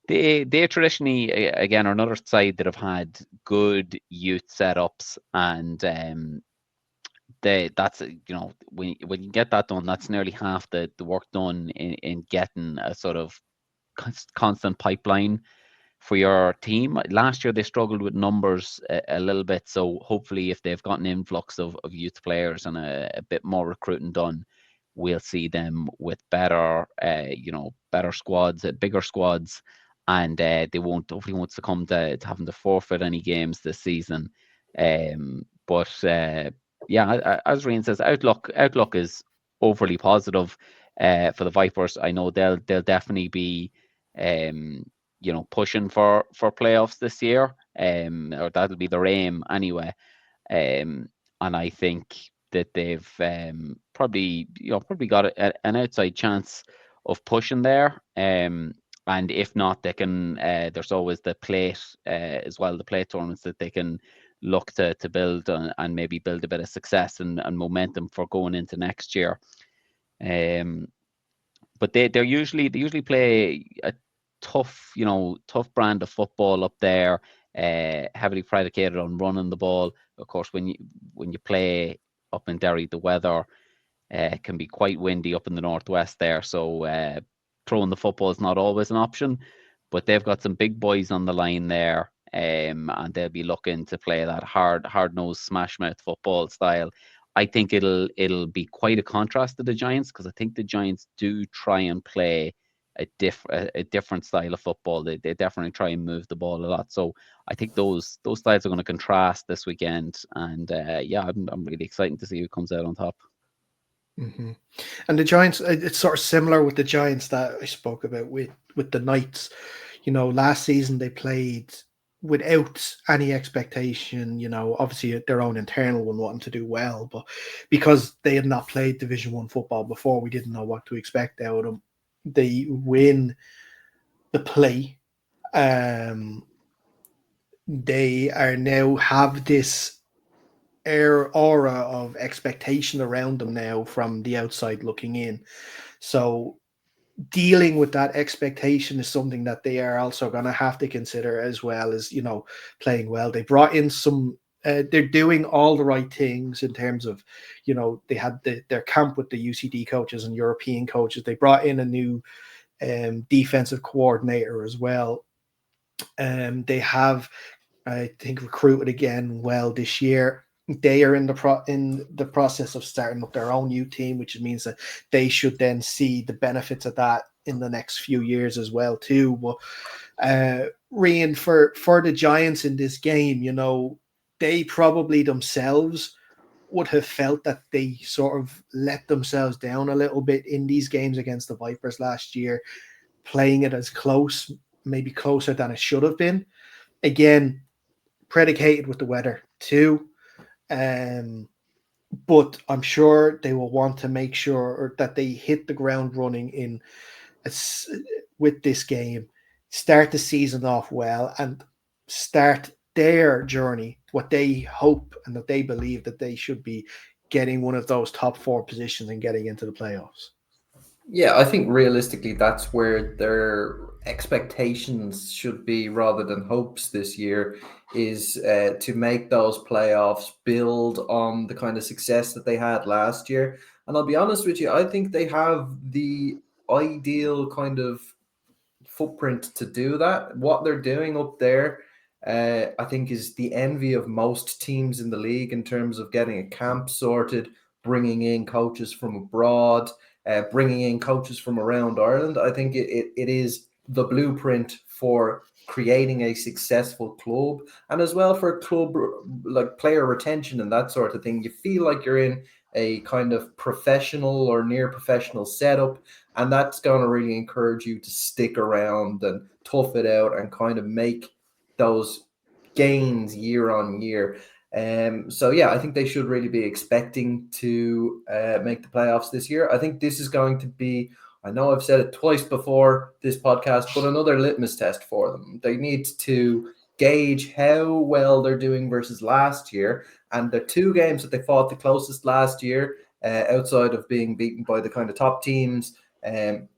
They traditionally, again, are another side that have had good youth setups, and that's when you get that done, that's nearly half the work done in getting a sort of constant pipeline for your team. Last year they struggled with numbers a little bit, so hopefully if they've got an influx of youth players and a bit more recruiting done, we'll see them with better squads, bigger squads, and hopefully won't succumb to having to forfeit any games this season. But as Rian says, outlook is overly positive for the Vipers. I know they'll definitely be pushing for playoffs this year, or that'll be their aim anyway. And I think that they've probably got an outside chance of pushing there. And if not, they can. There's always the plate as well, the plate tournaments that they can look to build and maybe build a bit of success and momentum for going into next year. But they usually play a tough brand of football up there, heavily predicated on running the ball. Of course, when you play up in Derry, the weather can be quite windy up in the northwest there, so throwing the football is not always an option. But they've got some big boys on the line there, and they'll be looking to play that hard-nosed smash mouth football style. I think it'll be quite a contrast to the Giants, because I think the Giants do try and play a different style of football. They definitely try and move the ball a lot. So I think those styles are going to contrast this weekend, and I'm really excited to see who comes out on top. Mm-hmm. And the Giants, it's sort of similar with the Giants that I spoke about with the Knights. Last season they played without any expectation, obviously their own internal one wanting to do well, but because they had not played Division 1 football before, we didn't know what to expect out of them. They win the play. They are now have this aura of expectation around them now from the outside looking in. So dealing with that expectation is something that they are also going to have to consider, as well as, playing well. They brought in some, they're doing all the right things in terms of, they had their camp with the UCD coaches and European coaches. They brought in a new defensive coordinator as well. They have, I think, recruited again well this year. They are in the process of starting up their own new team, which means that they should then see the benefits of that in the next few years as well too. But Rian, for the Giants in this game, they probably themselves would have felt that they sort of let themselves down a little bit in these games against the Vipers last year, playing it as close, maybe closer than it should have been. Again, predicated with the weather too. But I'm sure they will want to make sure that they hit the ground running with this game, start the season off well, and start their journey, what they hope and that they believe that they should be getting one of those top 4 positions and getting into the playoffs. Yeah, I think realistically that's where their expectations should be rather than hopes this year, is to make those playoffs, build on the kind of success that they had last year. And I'll be honest with you, I think they have the ideal kind of footprint to do that. What they're doing up there, I think, is the envy of most teams in the league in terms of getting a camp sorted, bringing in coaches from abroad, bringing in coaches from around Ireland. I think it is the blueprint for creating a successful club, and as well for club like player retention and that sort of thing. You feel like you're in a kind of professional or near professional setup, and that's going to really encourage you to stick around and tough it out and kind of make those gains year on year. So yeah, I think they should really be expecting to make the playoffs this year. I think this is going to be, I know I've said it twice before this podcast, but another litmus test for them. They need to gauge how well they're doing versus last year. And the 2 games that they fought the closest last year, outside of being beaten by the kind of top teams and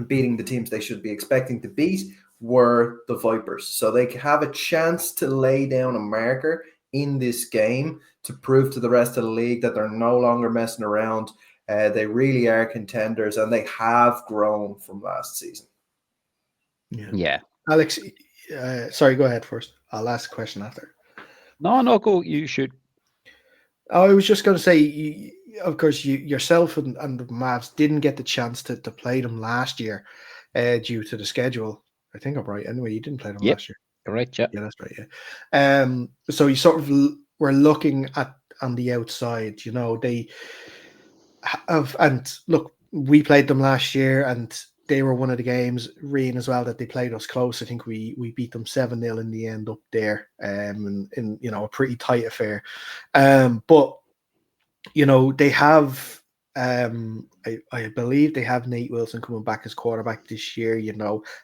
beating the teams they should be expecting to beat, were the Vipers. So they have a chance to lay down a marker in this game to prove to the rest of the league that they're no longer messing around. They really are contenders, and they have grown from last season. Yeah. Alex, sorry, go ahead first. I'll ask a question after. No, go. You should. I was just going to say, of course, yourself and the Mavs didn't get the chance to play them last year due to the schedule. I think I'm right. Anyway, you didn't play them last year. Correct, yeah. Yeah, that's right, yeah. So you sort of were looking at on the outside, they have, and look, we played them last year, and they were one of the games, Rian, as well, that they played us close. I think we beat them 7-0 in the end up there, in a pretty tight affair. But they have, I believe they have Nate Wilson coming back as quarterback this year.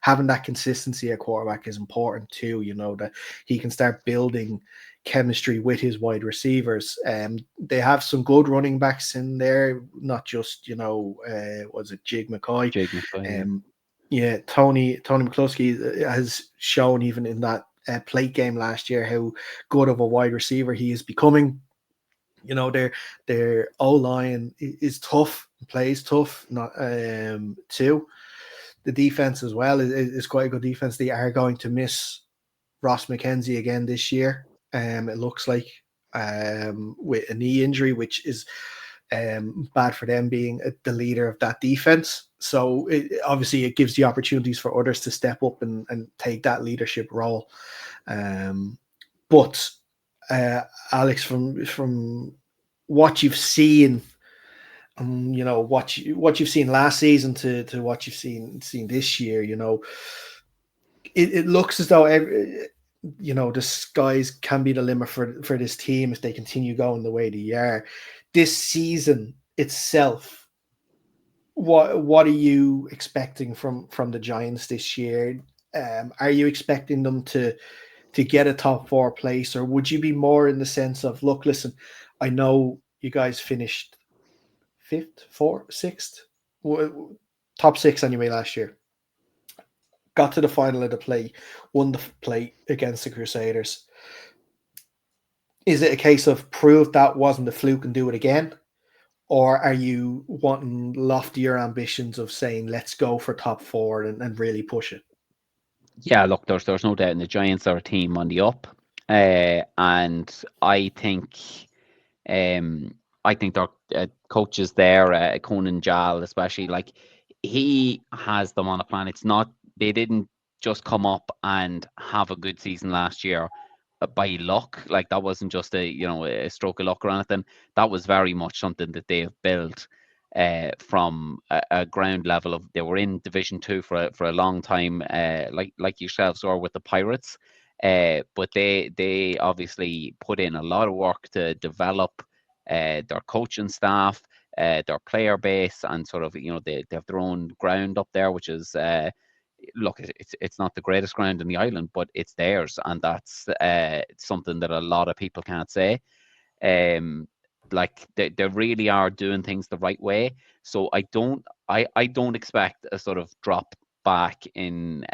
Having that consistency at quarterback is important too. that he can start building chemistry with his wide receivers. They have some good running backs in there, not just was it Jig McCoy? Yeah, Tony McCluskey has shown even in that plate game last year how good of a wide receiver he is becoming. Their O-line is tough, plays tough, not too. The defense as well is quite a good defense. They are going to miss Ross McKenzie again this year. It looks like with a knee injury, which is bad for them being the leader of that defense. So obviously it gives the opportunities for others to step up and take that leadership role. But Alex, from what you've seen, what you've seen last season to what you've seen this year, it looks as though the skies can be the limit for this team if they continue going the way they are. This season itself, what are you expecting from the Giants this year? Are you expecting them to get a top 4 place, or would you be more in the sense of, look, listen, I know you guys finished 5th, 4th, 6th, top 6 anyway last year. Got to the final of the play, won the play against the Crusaders. Is it a case of prove that wasn't a fluke and do it again? Or are you wanting loftier ambitions of saying, let's go for top 4 and really push it? Yeah, look, there's no doubt the Giants are a team on the up. And I think their coaches there, Conan Jal especially, like, he has them on a plan. It's not, they didn't just come up and have a good season last year by luck. Like, that wasn't just a stroke of luck or anything. That was very much something that they have built from a ground level of. They were in Division 2 for a long time, like yourselves are with the Pirates. But they obviously put in a lot of work to develop their coaching staff, their player base, and sort of, they have their own ground up there, which is look, it's not the greatest ground in the island, but it's theirs, and that's something that a lot of people can't say. Like, they really are doing things the right way. So I don't expect a sort of drop back in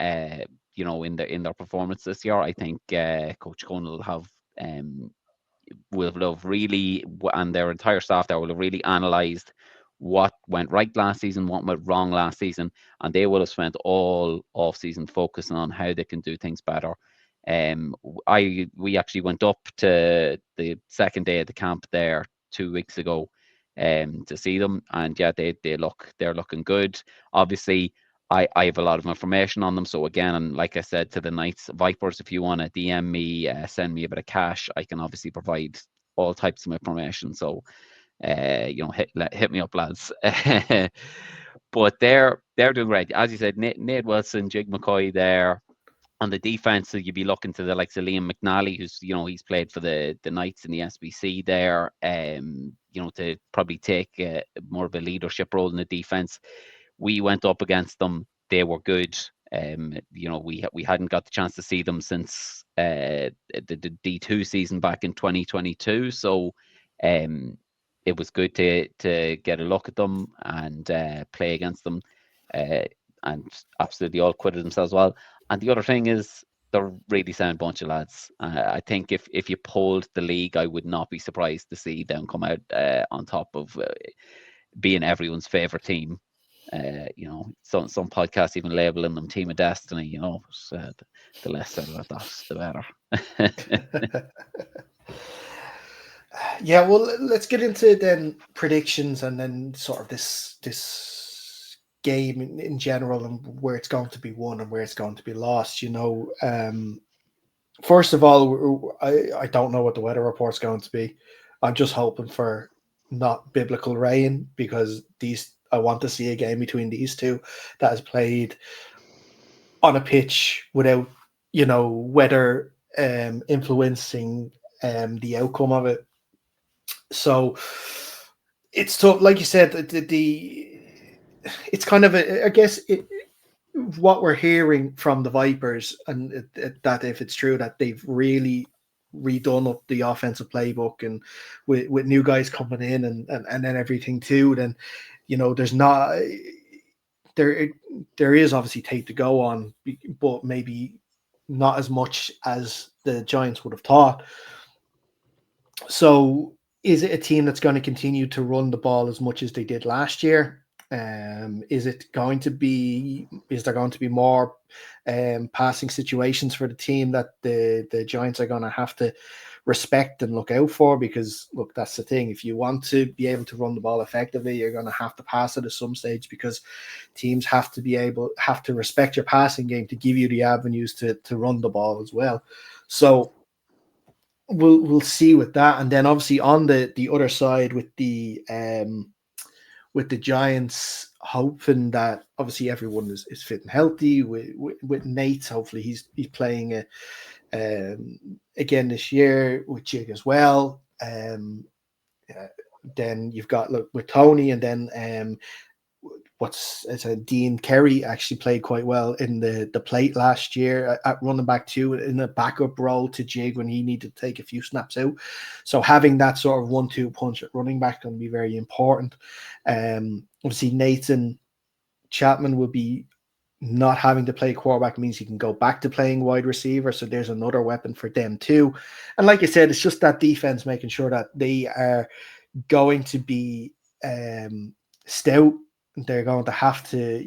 in their performance this year. I think Coach Cohn will have really, and their entire staff there will have really analysed what went right last season, what went wrong last season, and they will have spent all off season focusing on how they can do things better. We actually went up to the second day of the camp there 2 weeks ago to see them, and yeah, they're looking good. Obviously, I have a lot of information on them. So again, and like I said to the Knights Vipers, if you want to DM me, send me a bit of cash, I can obviously provide all types of information. So hit me up, lads. But they're doing great. As you said, Nate Wilson, Jig McCoy there. On the defense, so you'd be looking to the likes of Liam McNally, who's he's played for the Knights in the SBC there, to probably take more of a leadership role in the defense. We went up against them. They were good. We hadn't got the chance to see them since the D2 season back in 2022. So it was good to get a look at them and play against them, and absolutely all quitted themselves well. And the other thing is, they're a really sound bunch of lads. I think if you polled the league, I would not be surprised to see them come out on top of being everyone's favorite team. Some podcasts even labeling them Team of Destiny. The less said about that, the better. Yeah, well, let's get into then predictions and then sort of this game in general and where it's going to be won and where it's going to be lost. First of all, I don't know what the weather report's going to be. I'm just hoping for not biblical rain, because I want to see a game between these two that is played on a pitch without weather influencing the outcome of it. So it's tough, like you said. It's kind of I guess what we're hearing from the Vipers, and that if it's true that they've really redone up the offensive playbook, and with new guys coming in and then everything too, then there's not there is obviously take to go on, but maybe not as much as the Giants would have thought. So is it a team that's going to continue to run the ball as much as they did last year? Is there going to be more passing situations for the team that the Giants are going to have to respect and look out for? Because look, that's the thing. If you want to be able to run the ball effectively, you're going to have to pass it at some stage, because teams have to respect your passing game to give you the avenues to run the ball as well. So we'll see with that. And then obviously on the other side with the Giants, hoping that obviously everyone is fit and healthy. With Nate, hopefully he's playing again this year, with Jig as well. Then you've got with Tony, and then Dean Kerry actually played quite well in the plate last year at running back too, in a backup role to Jig when he needed to take a few snaps out. So having that sort of 1-2 punch at running back can be very important. Obviously Nathan Chapman will be not having to play quarterback, means he can go back to playing wide receiver. So there's another weapon for them too. And like I said, it's just that defense making sure that they are going to be stout. They're going to have to,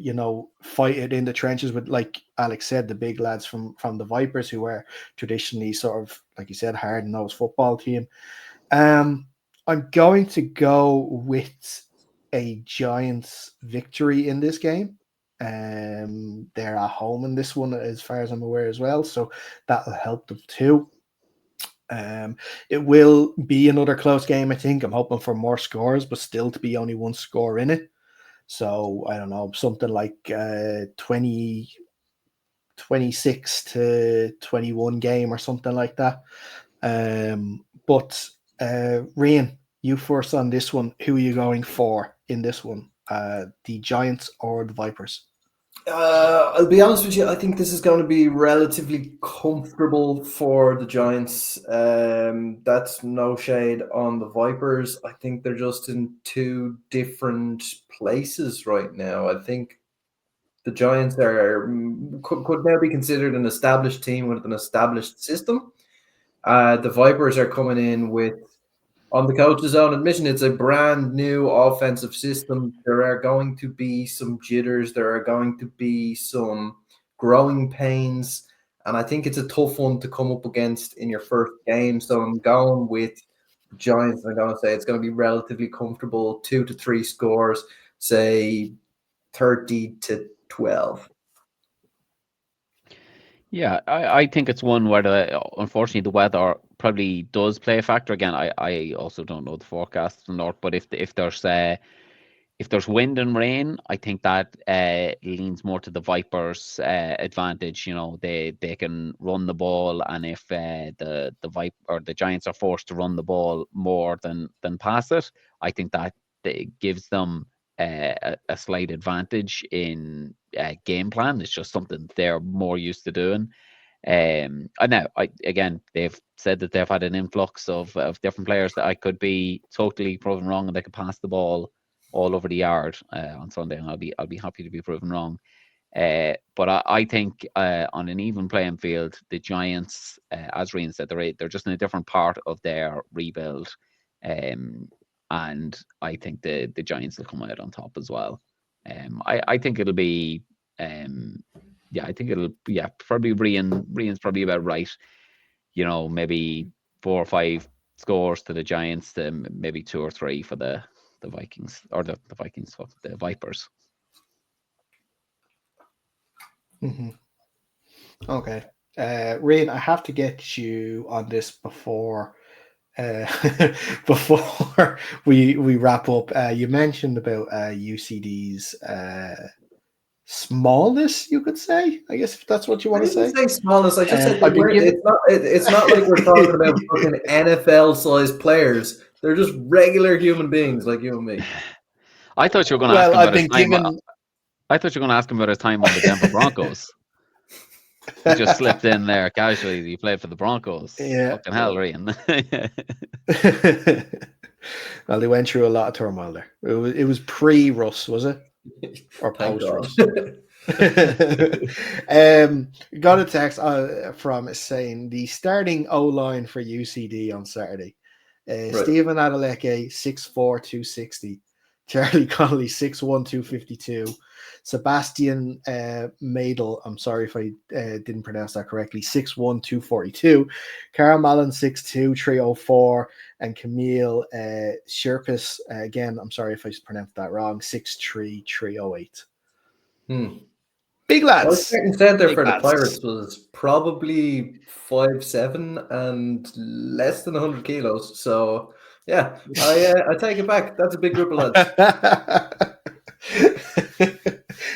fight it in the trenches with, like Alex said, the big lads from the Vipers, who are traditionally sort of, like you said, hard-nosed football team. I'm going to go with a Giants victory in this game. They're at home in this one, as far as I'm aware, as well, so that'll help them too. It will be another close game, I think. I'm hoping for more scores, but still to be only one score in it. So I don't know, something like 26-21 game or something like that. But Rian, you first on this one. Who are you going for in this one? The Giants or the Vipers? I'll be honest with you. I think this is going to be relatively comfortable for the Giants. That's no shade on the Vipers. I think they're just in two different places right now. I think the Giants could now be considered an established team with an established system. The Vipers are coming in with, on the coach's own admission, it's a brand new offensive system. There are going to be some jitters. There are going to be some growing pains. And I think it's a tough one to come up against in your first game. So I'm going with the Giants. I'm going to say it's going to be relatively comfortable, 2 to 3 scores, say 30-12. Yeah, I think it's one where unfortunately the weather probably does play a factor. Again, I also don't know the forecast from north, but if there's wind and rain, I think that leans more to the Vipers' advantage. They can run the ball, and if the Giants are forced to run the ball more than pass it, I think that gives them a slight advantage in game plan. It's just something they're more used to doing. And now, again, they've said that they've had an influx of different players that I could be totally proven wrong, and they could pass the ball all over the yard on Sunday, and I'll be happy to be proven wrong. But I think on an even playing field, the Giants, as Rian said, they're just in a different part of their rebuild, and I think the Giants will come out on top as well. I think it'll be, I think it'll, probably Rian's probably about right. Maybe 4 or 5 scores to the Giants, to maybe 2 or 3 for the Vikings, or the Vikings, the Vipers. Mm-hmm. Okay. Rian, I have to get you on this before we wrap up. You mentioned about UCD's smallness, you could say, I guess, if that's what you want to say. Say smallness. I just said it's not like we're talking about fucking NFL-sized players. They're just regular human beings like you and me. I thought you were going to ask him about his time. I thought you were going to ask him about his time on the Denver Broncos. He just slipped in there casually. He played for the Broncos. Yeah. Fucking hell, Rian. Well, they went through a lot of turmoil there. It was pre-Russ, was it? Or post-Russ? Got a text from saying the starting O-line for UCD on Saturday. Right. Stephen Adeleke, 6'4", 260. Charlie Connolly, 6'1", 252. Sebastian Madel, I'm sorry if I didn't pronounce that correctly, 6'1", 242. Carl Mallon, 6'2", 304. And Camille Sherpas, again, I'm sorry if I pronounced that wrong, 6'3", 308. Big lads. Well, starting center for the Pirates was probably 5'7" and less than 100 kilos. So, yeah, I take it back. That's a big group of lads.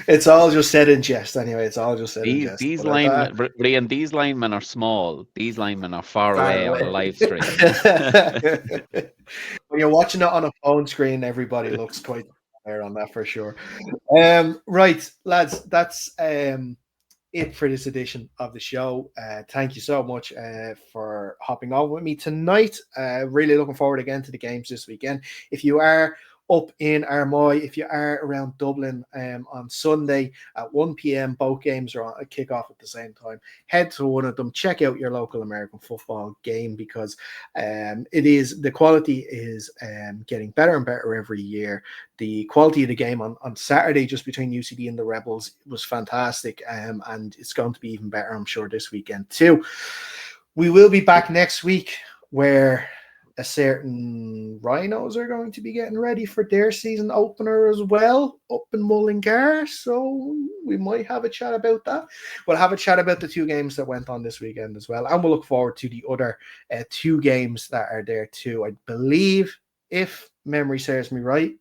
It's all just said in jest, anyway. It's all just said in jest. These linemen, Brian, these linemen are small. These linemen are far away on the live stream. When you're watching it on a phone screen, everybody looks quite there on that for sure. Right, lads, that's it for this edition of the show. Thank you so much for hopping on with me tonight. Really looking forward again to the games this weekend. If you are up in Armagh, if you are around Dublin on Sunday at 1 p.m, both games are on a kickoff at the same time. Head to one of them, check out your local American football game, because the quality is getting better and better every year. The quality of the game on Saturday, just between UCD and the Rebels, was fantastic, and it's going to be even better, I'm sure, this weekend too. We will be back next week, where a certain Rhinos are going to be getting ready for their season opener as well up in Mullingar, so we might have a chat about that. We'll have a chat about the two games that went on this weekend as well, and we'll look forward to the other two games that are there too. I believe, if memory serves me right,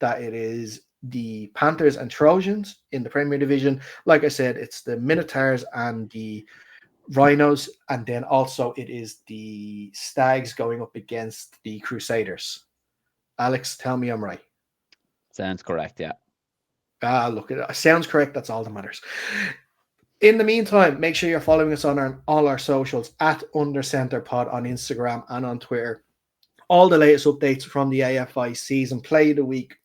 that it is the Panthers and Trojans in the Premier Division. Like I said, it's the Minotaurs and the Rhinos, and then also it is the Stags going up against the Crusaders. Alex, tell me I'm right. Sounds correct, yeah. Look, it sounds correct. That's all that matters. In the meantime, make sure you're following us on all our socials at UnderCenterPod on Instagram and on Twitter. All the latest updates from the AFI season, play of the week,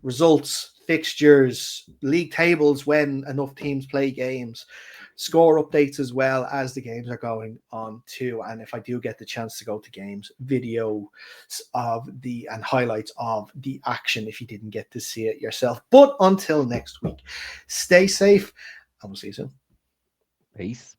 results, fixtures, league tables when enough teams play games, score updates as well as the games are going on too. And if I do get the chance to go to games, videos of and highlights of the action if you didn't get to see it yourself. But until next week, stay safe and we'll see you soon. Peace.